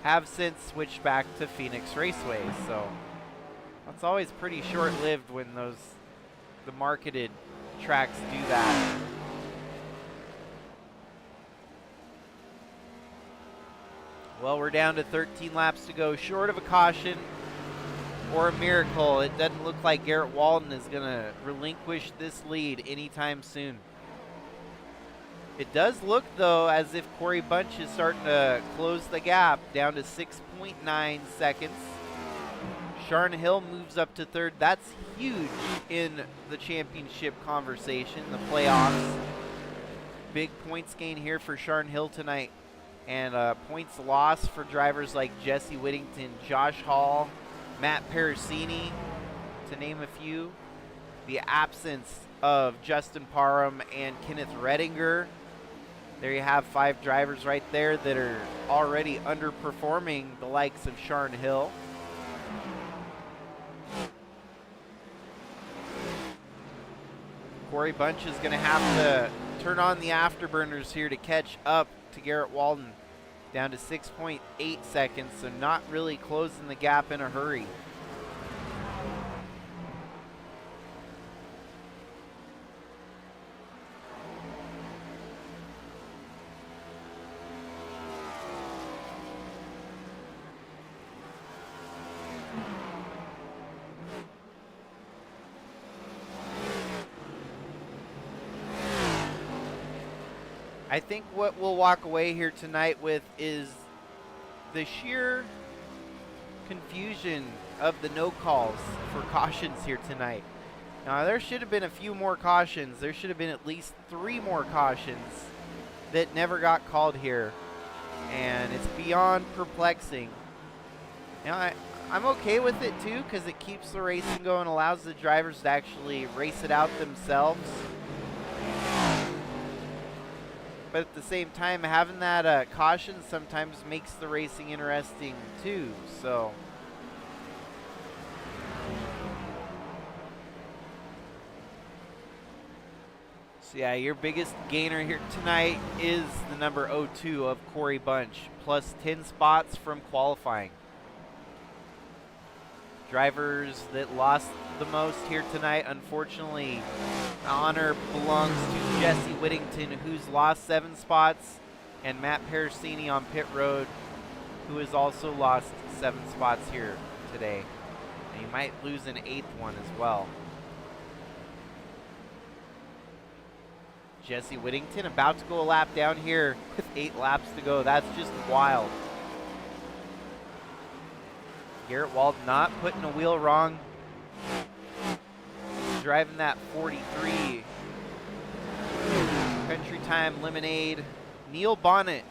have since switched back to Phoenix Raceway. So that's always pretty short-lived when the marketed tracks do that. Well, we're down to 13 laps to go, short of a caution or a miracle. It doesn't look like Garrett Walden is going to relinquish this lead anytime soon. It does look, though, as if Corey Bunch is starting to close the gap down to 6.9 seconds. Sharn Hill moves up to third. That's huge in the championship conversation, the playoffs. Big points gain here for Sharn Hill tonight. And points lost for drivers like Jesse Whittington, Josh Hall, Matt Pericini, to name a few. The absence of Justin Parham and Kenneth Redinger. There you have 5 drivers right there that are already underperforming the likes of Sharn Hill. Corey Bunch is going to have to turn on the afterburners here to catch up to Garrett Walden, down to 6.8 seconds, so not really closing the gap in a hurry. I think what we'll walk away here tonight with is the sheer confusion of the no calls for cautions here tonight. Now, there should have been a few more cautions. There should have been at least 3 more cautions that never got called here. And it's beyond perplexing. Now, I'm okay with it, too, because it keeps the racing going, allows the drivers to actually race it out themselves. But at the same time, having that caution sometimes makes the racing interesting too. So yeah, your biggest gainer here tonight is the number 02 of Corey Bunch, plus 10 spots from qualifying. Drivers that lost the most here tonight, unfortunately, honor belongs to Jesse Whittington, who's lost 7 spots, and Matt Parasini on pit road, who has also lost 7 spots here today. And he might lose an 8th one as well. Jesse Whittington about to go a lap down here with 8 laps to go. That's just wild. Garrett Walden not putting a wheel wrong. Driving that 43. Country Time Lemonade. Neil Bonnet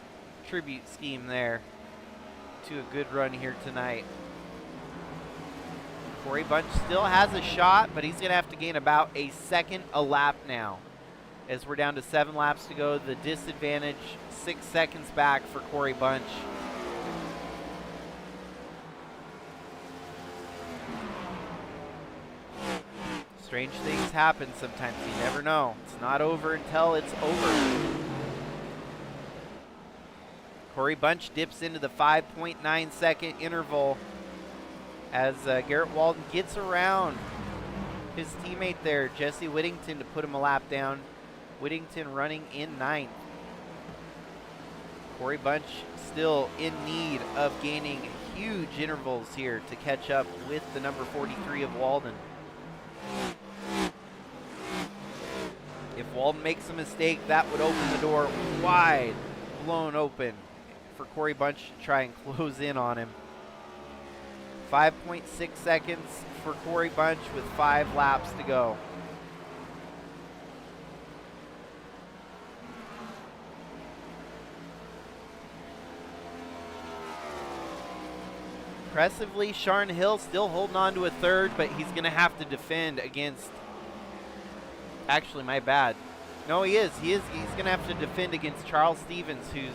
tribute scheme there to a good run here tonight. Corey Bunch still has a shot, but he's going to have to gain about a second a lap now. As we're down to 7 laps to go, the disadvantage 6 seconds back for Corey Bunch. Strange things happen sometimes, you never know. It's not over until it's over. Corey Bunch dips into the 5.9 second interval as Garrett Walden gets around his teammate there, Jesse Whittington, to put him a lap down. Whittington running in 9th. Corey Bunch still in need of gaining huge intervals here to catch up with the number 43 of Walden. If Walden makes a mistake, that would open the door wide, blown open for Corey Bunch to try and close in on him. 5.6 seconds for Corey Bunch with 5 laps to go. Impressively, Sharn Hill still holding on to a 3rd, but he's going to have to defend against... Actually, my bad. No, he is. He's going to have to defend against Charles Stevens, who's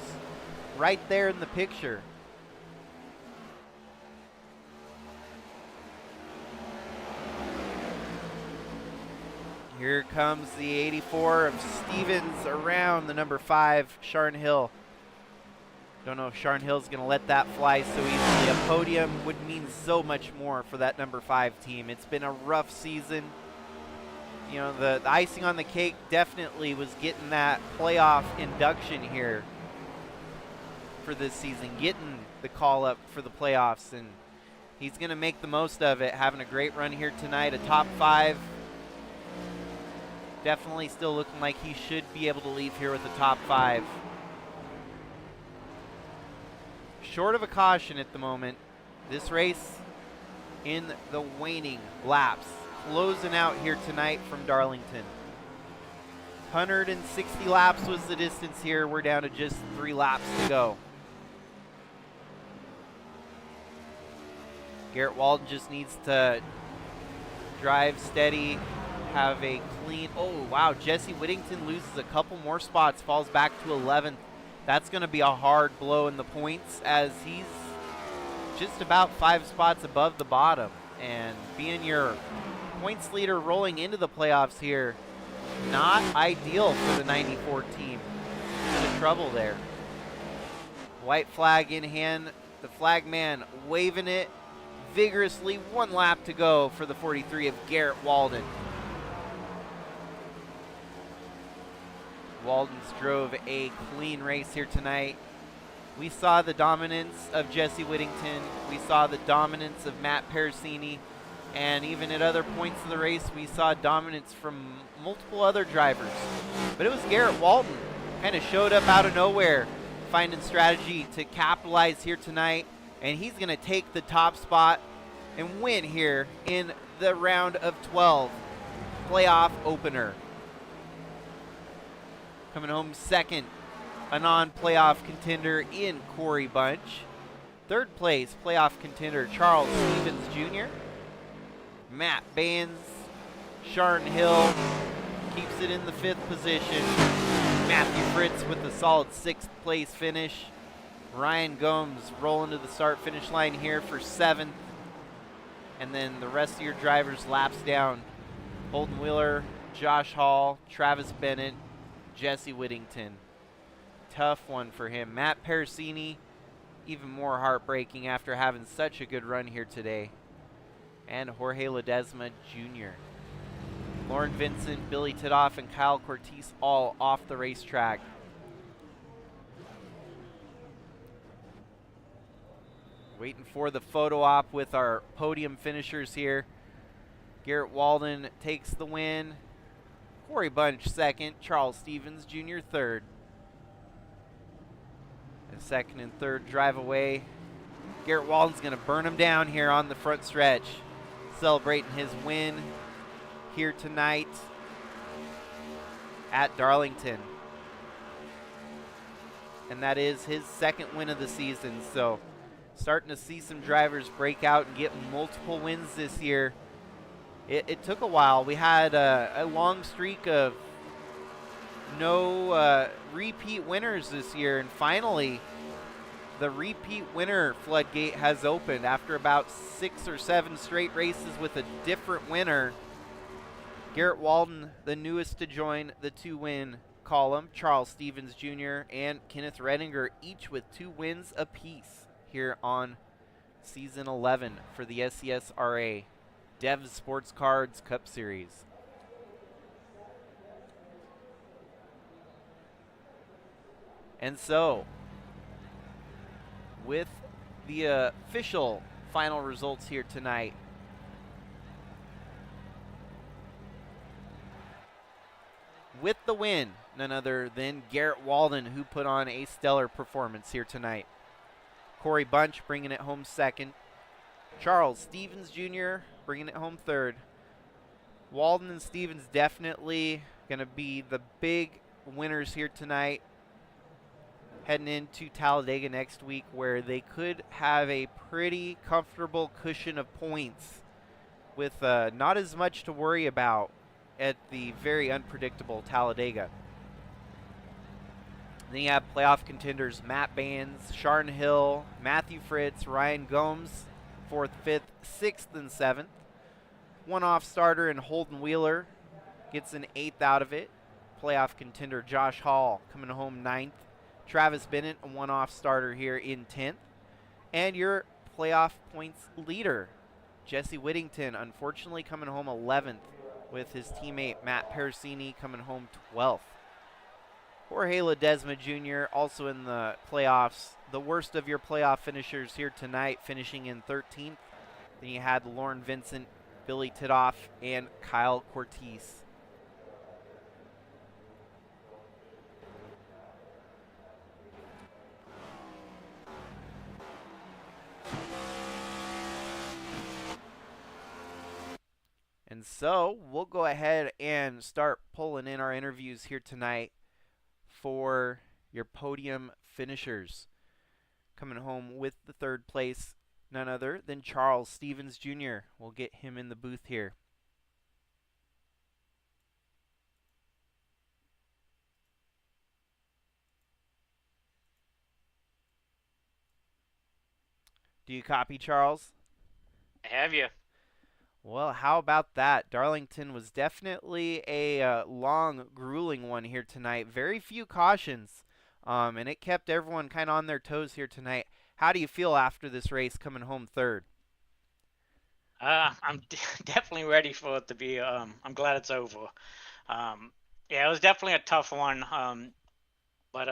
right there in the picture. Here comes the 84 of Stevens around the number 5, Sharn Hill. Don't know if Sharn Hill's going to let that fly so easily. A podium would mean so much more for that number 5 team. It's been a rough season. You know, the icing on the cake definitely was getting that playoff induction here for this season, getting the call up for the playoffs, and he's going to make the most of it, having a great run here tonight, a top 5. Definitely still looking like he should be able to leave here with a top 5. Short of a caution at the moment. This race in the waning laps. Closing out here tonight from Darlington. 160 laps was the distance here. We're down to just 3 laps to go. Garrett Walden just needs to drive steady, have a clean... Oh, wow, Jesse Whittington loses a couple more spots, falls back to 11th. That's going to be a hard blow in the points as he's just about 5 spots above the bottom. And being your points leader rolling into the playoffs here, not ideal for the 94 team. Bit of trouble there. White flag in hand. The flag man waving it vigorously. 1 lap to go for the 43 of Garrett Walden. Walden's drove a clean race here tonight. We saw the dominance of Jesse Whittington. We saw the dominance of Matt Parasini. And even at other points of the race, we saw dominance from multiple other drivers. But it was Garrett Walden. Kind of showed up out of nowhere, finding strategy to capitalize here tonight. And he's going to take the top spot and win here in the round of 12 playoff opener. Coming home second, a non-playoff contender in Corey Bunch. 3rd place, playoff contender Charles Stevens Jr. Matt Baines, Sharn Hill keeps it in the 5th position. Matthew Fritz with a solid 6th place finish. Ryan Gomes rolling to the start-finish line here for 7th. And then the rest of your drivers laps down. Holden Wheeler, Josh Hall, Travis Bennett, Jesse Whittington. Tough one for him. Matt Parasini, even more heartbreaking after having such a good run here today. and Jorge Ledesma Jr. Lauren Vincent, Billy Tidoff, and Kyle Cortese all off the racetrack. Waiting for the photo op with our podium finishers here. Garrett Walden takes the win. Corey Bunch second. Charles Stevens Jr. third. The second and third drive away. Garrett Walden's going to burn him down here on the front stretch. Celebrating his win here tonight at Darlington. And that is his second win of the season. So starting to see some drivers break out and get multiple wins this year. It took a while. We had a long streak of no repeat winners this year, and finally the repeat winner floodgate has opened after about 6 or 7 straight races with a different winner. Garrett Walden, the newest to join the 2-win column. Charles Stevens Jr. and Kenneth Redinger, each with 2 wins apiece here on season 11 for the SCSRA Dev Sports Cards Cup Series. And so, with the official final results here tonight, with the win, none other than Garrett Walden, who put on a stellar performance here tonight. Corey Bunch bringing it home second. Charles Stevens Jr. bringing it home third. Walden and Stevens definitely going to be the big winners here tonight, heading into Talladega next week, where they could have a pretty comfortable cushion of points with not as much to worry about at the very unpredictable Talladega. Then you have playoff contenders Matt Bands, Sharn Hill, Matthew Fritz, Ryan Gomes, 4th, 5th, 6th, and 7th. One-off starter and Holden Wheeler gets an 8th out of it. Playoff contender Josh Hall coming home 9th. Travis Bennett, a one-off starter here in 10th. And your playoff points leader, Jesse Whittington, unfortunately coming home 11th, with his teammate Matt Parasini coming home 12th. Jorge Ledesma Jr. also in the playoffs, the worst of your playoff finishers here tonight, finishing in 13th. Then you had Lauren Vincent, Billy Tidoff, and Kyle Cortese. And so we'll go ahead and start pulling in our interviews here tonight for your podium finishers. Coming home with the 3rd place, none other than Charles Stevens Jr. We'll get him in the booth here. Do you copy, Charles? I have you. Well, how about that? Darlington was definitely a long, grueling one here tonight. Very few cautions, and it kept everyone kind of on their toes here tonight. How do you feel after this race coming home 3rd? I'm definitely ready for it to be. I'm glad it's over. Yeah, it was definitely a tough one. But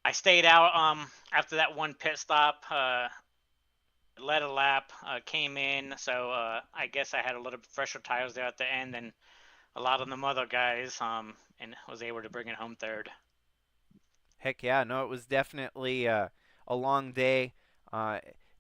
I stayed out after that one pit stop. Led a lap, came in, so I guess I had a little fresher tires there at the end than a lot of them other guys, and was able to bring it home 3rd. Heck yeah, no, it was definitely a long day.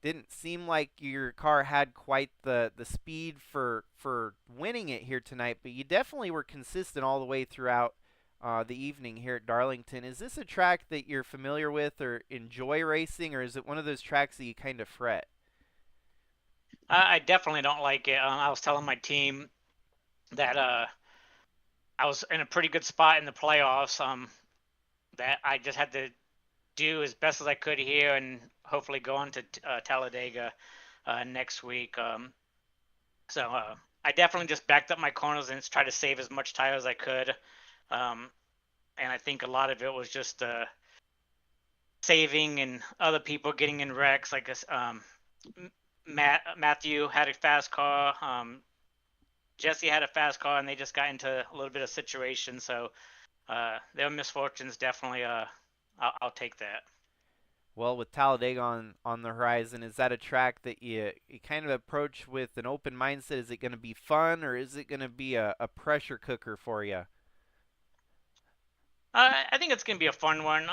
Didn't seem like your car had quite the speed for winning it here tonight, but you definitely were consistent all the way throughout the evening here at Darlington. Is this a track that you're familiar with or enjoy racing, or is it one of those tracks that you kind of fret? I definitely don't like it. I was telling my team that I was in a pretty good spot in the playoffs. That I just had to do as best as I could here, and hopefully go on to Talladega next week. So I definitely just backed up my corners and tried to save as much tire as I could. And I think a lot of it was just saving and other people getting in wrecks. Like Matthew had a fast car. Jesse had a fast car, and they just got into a little bit of situation. So their misfortunes definitely. I'll take that. Well, with Talladega on the horizon, is that a track that you kind of approach with an open mindset? Is it going to be fun, or is it going to be a pressure cooker for you? I think it's gonna be a fun one.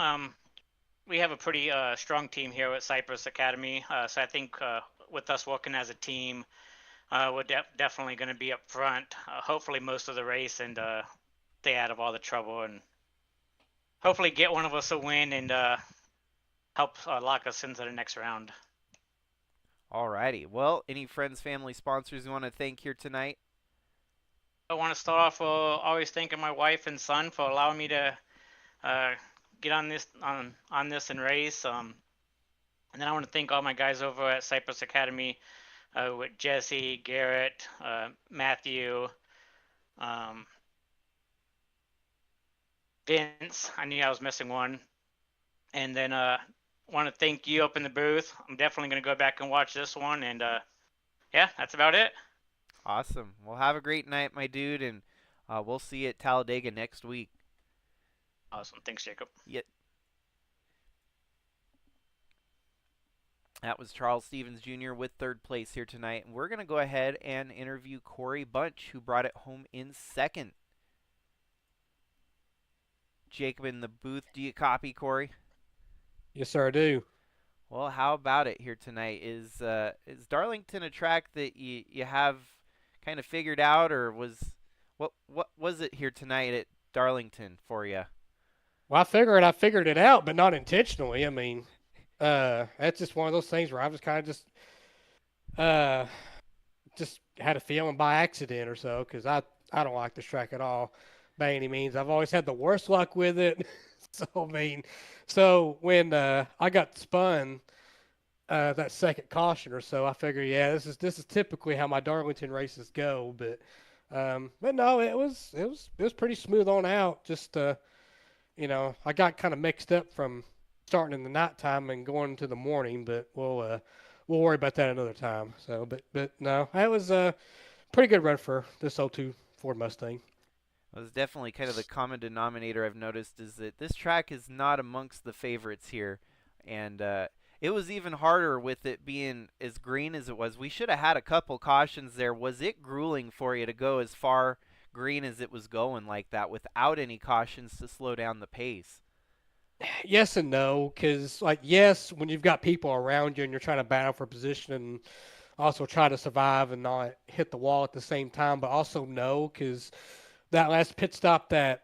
We have a pretty strong team here at Cypress Academy, so I think with us working as a team, we're definitely going to be up front. Hopefully, most of the race and stay out of all the trouble, and hopefully get one of us a win and help lock us into the next round. Alrighty. Well, any friends, family, sponsors you want to thank here tonight? I want to start off always thanking my wife and son for allowing me to uh, get on this and race. And then I want to thank all my guys over at Cypress Academy with Jesse, Garrett, Matthew, um, Vince. I knew I was missing one. And then want to thank you up in the booth. I'm definitely going to go back and watch this one. And yeah, that's about it. Awesome. Well, have a great night, my dude, and we'll see you at Talladega next week. Awesome. Thanks, Jacob. Yeah. That was Charles Stevens Jr. with third place here tonight. And we're going to go ahead and interview Corey Bunch, who brought it home in second. Jacob in the booth. Do you copy, Corey? Yes, sir, I do. Well, how about it here tonight? Is Darlington a track that you have kind of figured out, or what was it here tonight at Darlington for you? Well, I figured it out, but not intentionally. I mean, that's just one of those things where I was kind of just had a feeling by accident or so, because I don't like this track at all by any means. I've always had the worst luck with it. So I mean, when I got spun that second caution or so, I figured, yeah, this is typically how my Darlington races go. But no, it was pretty smooth on out. Just I got kind of mixed up from starting in the nighttime and going into the morning, but we'll worry about that another time. So, but no, that was a pretty good run for this '02 Ford Mustang. It was definitely kind of the common denominator I've noticed is that this track is not amongst the favorites here, and it was even harder with it being as green as it was. We should have had a couple cautions there. Was it grueling for you to go as far green as it was going like that without any cautions to slow down the pace? Yes and no, because yes, when you've got people around you and you're trying to battle for position and also try to survive and not hit the wall at the same time, but also no, because that last pit stop that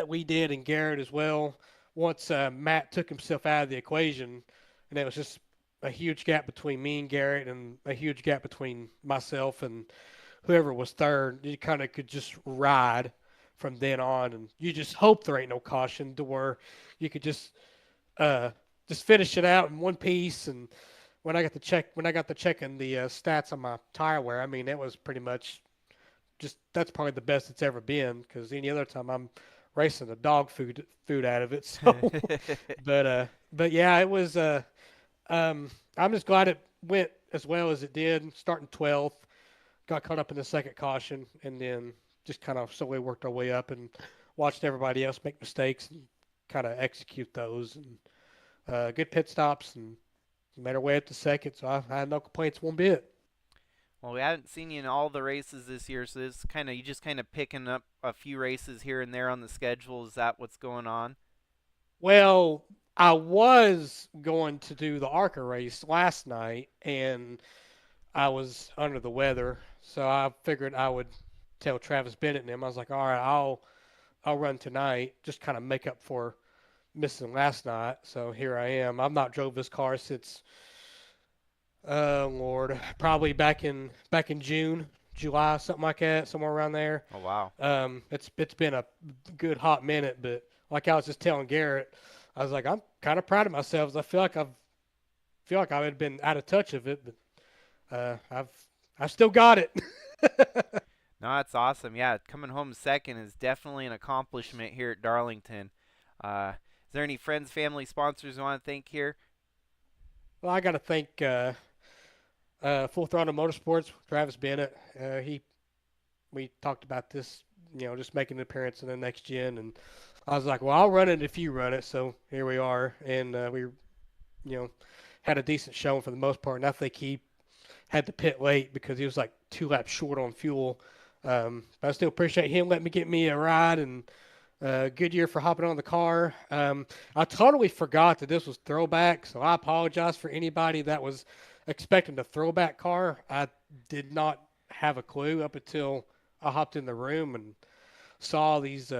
we did and Garrett as well. Once Matt took himself out of the equation, and it was just a huge gap between me and Garrett, and a huge gap between myself and whoever was third. You kind of could just ride from then on, and you just hope there ain't no caution to where you could just finish it out in one piece. And when I got to checking the stats on my tire wear, I mean, it was pretty much just that's probably the best it's ever been, because any other time I'm racing the dog food out of it. So, but yeah, it was. I'm just glad it went as well as it did. Starting 12th, got caught up in the second caution, and then just kind of slowly worked our way up and watched everybody else make mistakes and kind of execute those. And good pit stops and made our way up to second. So I had no complaints one bit. Well, we haven't seen you in all the races this year, so this you just kind of picking up a few races here and there on the schedule. Is that what's going on? Well, I was going to do the ARCA race last night, and I was under the weather, so I figured I would tell Travis Bennett and him. I was like, all right, I'll run tonight, just kind of make up for missing last night. So here I am. I've not drove this car since Lord, probably back in June, July, something like that, somewhere around there. Oh wow. It's been a good hot minute, but like I was just telling Garrett, I was like, I'm kind of proud of myself. I feel like I had been out of touch of it, but I've still got it. No, that's awesome. Yeah, coming home second is definitely an accomplishment here at Darlington. Is there any friends, family, sponsors you want to thank here? Well, I got to thank Full Throttle Motorsports, Travis Bennett. We talked about this, just making an appearance in the next gen, and I was like, well, I'll run it if you run it. So here we are, and we, had a decent showing for the most part. And I think he had to pit late because he was like 2 laps short on fuel. But I still appreciate him letting me get me a ride, and Goodyear for hopping on the car. I totally forgot that this was throwback, so I apologize for anybody that was expecting a throwback car. I did not have a clue up until I hopped in the room and saw these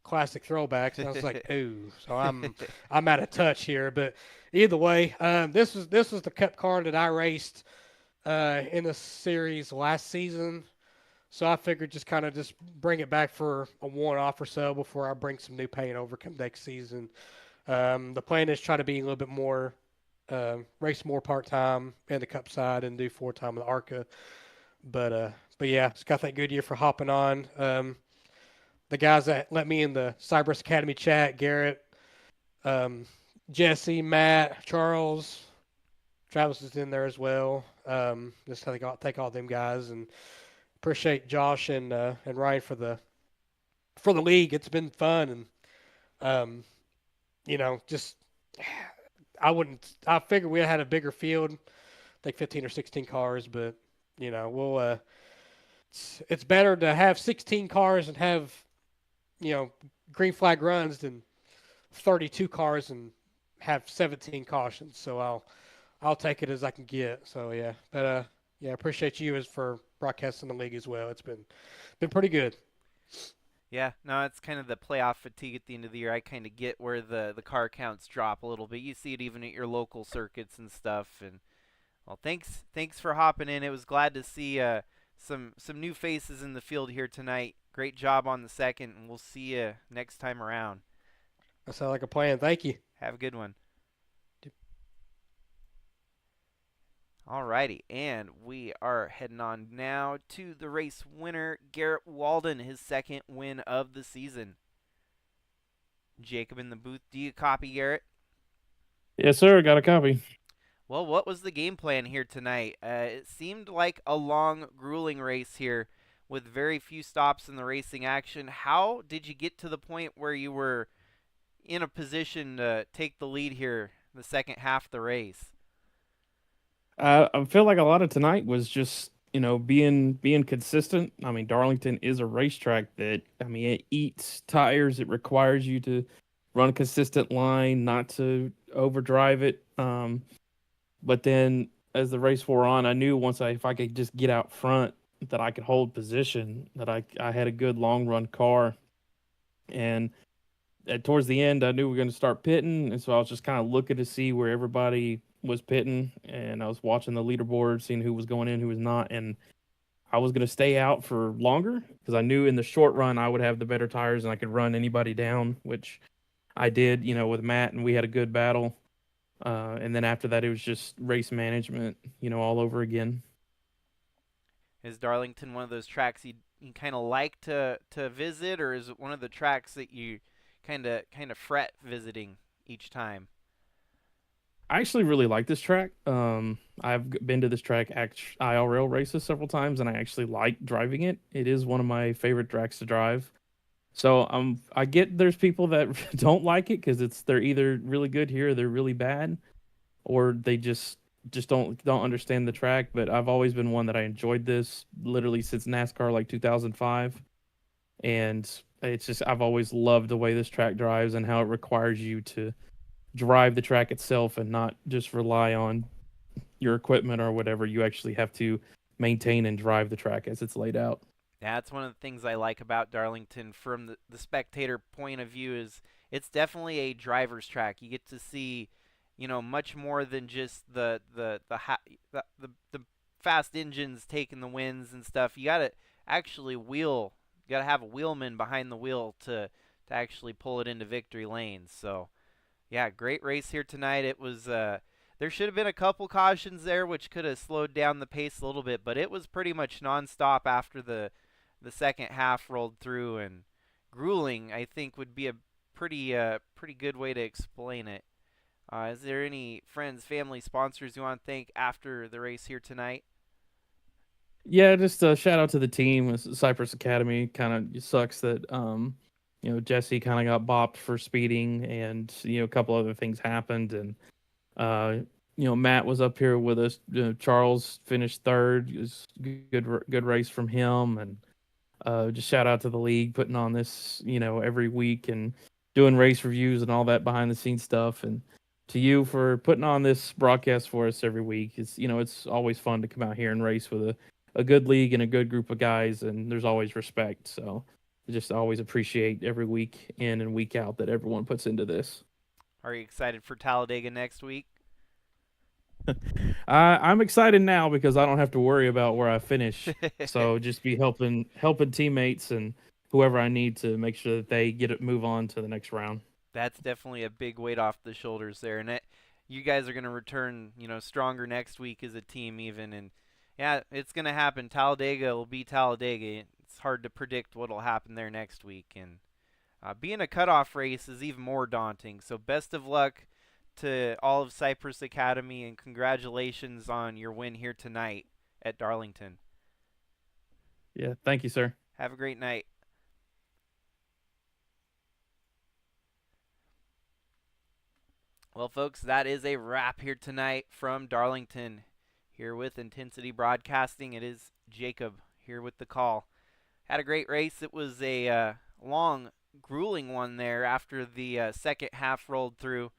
classic throwbacks, and I was like, "Ooh!" So I'm out of touch here. But either way, this was the Cup car that I raced in the series last season. So I figured just bring it back for a one-off or so before I bring some new paint over come next season. The plan is try to be a little bit more, race more part-time in the Cup side and do full-time in the ARCA. But yeah, just got that Goodyear for hopping on. The guys that let me in the Cypress Academy chat, Garrett, Jesse, Matt, Charles, Travis is in there as well. Just thank all them guys, and appreciate Josh and Ryan for the league. It's been fun, and just I figured we had a bigger field, I think 15 or 16 cars, but we'll it's better to have 16 cars and have green flag runs than 32 cars and have 17 cautions. So I'll take it as I can get. So yeah, but yeah, appreciate you as for broadcasting the league as well. It's been pretty good. Yeah, no, it's kind of the playoff fatigue at the end of the year. I kind of get where the car counts drop a little bit. You see it even at your local circuits and stuff. And well, thanks for hopping in. It was glad to see some new faces in the field here tonight. Great job on the second, and we'll see you next time around. That sounds like a plan. Thank you. Have a good one. Alrighty, and we are heading on now to the race winner, Garrett Walden, his second win of the season. Jacob in the booth, do you copy, Garrett? Yes, sir. Got a copy. Well, what was the game plan here tonight? It seemed like a long, grueling race here with very few stops in the racing action. How did you get to the point where you were in a position to take the lead here the second half of the race? I feel like a lot of tonight was just being consistent. I mean, Darlington is a racetrack that it eats tires. It requires you to run a consistent line, not to overdrive it. But then as the race wore on, I knew if I could just get out front that I could hold position, that I had a good long run car. And towards the end, I knew we were going to start pitting, and so I was just kind of looking to see where everybody was pitting, and I was watching the leaderboard, seeing who was going in, who was not, and I was going to stay out for longer because I knew in the short run I would have the better tires and I could run anybody down, which I did, with Matt, and we had a good battle. And then after that, it was just race management, all over again. Is Darlington one of those tracks you kind of like to visit, or is it one of the tracks that you kind of fret visiting each time? I actually really like this track. I've been to this track IRL races several times, and I actually like driving it. It is one of my favorite tracks to drive. So I get there's people that don't like it because they're either really good here, or they're really bad, or they just don't understand the track. But I've always been one that I enjoyed this literally since NASCAR, like 2005, and it's just I've always loved the way this track drives and how it requires you to drive the track itself and not just rely on your equipment or whatever. You actually have to maintain and drive the track as it's laid out. That's one of the things I like about Darlington from the spectator point of view is it's definitely a driver's track. You get to see, much more than just the fast engines taking the wins and stuff. You got to actually You got to have a wheelman behind the wheel to actually pull it into victory lanes. So, yeah, great race here tonight. It was there should have been a couple cautions there, which could have slowed down the pace a little bit, but it was pretty much nonstop after the second half rolled through, and grueling, I think, would be a pretty good way to explain it. Is there any friends, family, sponsors you want to thank after the race here tonight? Yeah, just a shout out to the team. Cypress Academy kind of sucks that Jesse kind of got bopped for speeding, and a couple other things happened, and uh, Matt was up here with us. Charles finished third. It was good race from him, and just shout out to the league putting on this every week and doing race reviews and all that behind the scenes stuff, and to you for putting on this broadcast for us every week. It's always fun to come out here and race with a good league and a good group of guys, and there's always respect. So I just always appreciate every week in and week out that everyone puts into this. Are you excited for Talladega next week? I'm excited now because I don't have to worry about where I finish. So just be helping teammates and whoever I need to make sure that they move on to the next round. That's definitely a big weight off the shoulders there, and you guys are going to return, stronger next week as a team even, and yeah, it's going to happen. Talladega will be Talladega. It's hard to predict what will happen there next week, and being a cutoff race is even more daunting. So best of luck to all of Cypress Academy, and congratulations on your win here tonight at Darlington. Yeah, thank you, sir. Have a great night. Well, folks, that is a wrap here tonight from Darlington. Here with Intensity Broadcasting, it is Jacob here with the call. Had a great race. It was a long, grueling one there after the second half rolled through.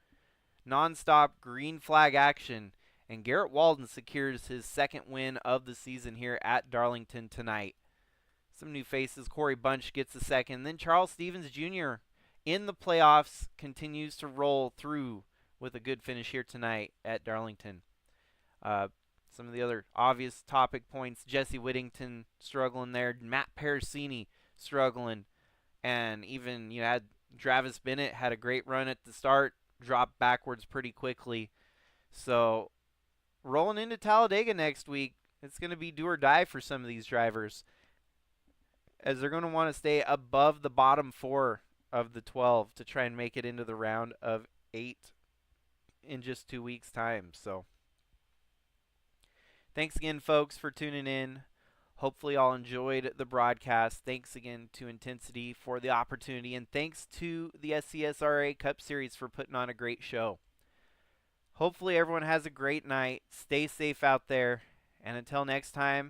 Non-stop green flag action, and Garrett Walden secures his second win of the season here at Darlington tonight. Some new faces. Corey Bunch gets the second. Then Charles Stevens Jr. in the playoffs continues to roll through with a good finish here tonight at Darlington. Some of the other obvious topic points: Jesse Whittington struggling there, Matt Parasini struggling, and even had Travis Bennett had a great run at the start, dropped backwards pretty quickly. So rolling into Talladega next week, it's going to be do or die for some of these drivers, as they're going to want to stay above the bottom 4 of the 12 to try and make it into the round of 8 in just 2 weeks' time. So thanks again, folks, for tuning in. Hopefully all enjoyed the broadcast. Thanks again to Intensity for the opportunity, and thanks to the SCSRA Cup Series for putting on a great show. Hopefully everyone has a great night. Stay safe out there, and until next time,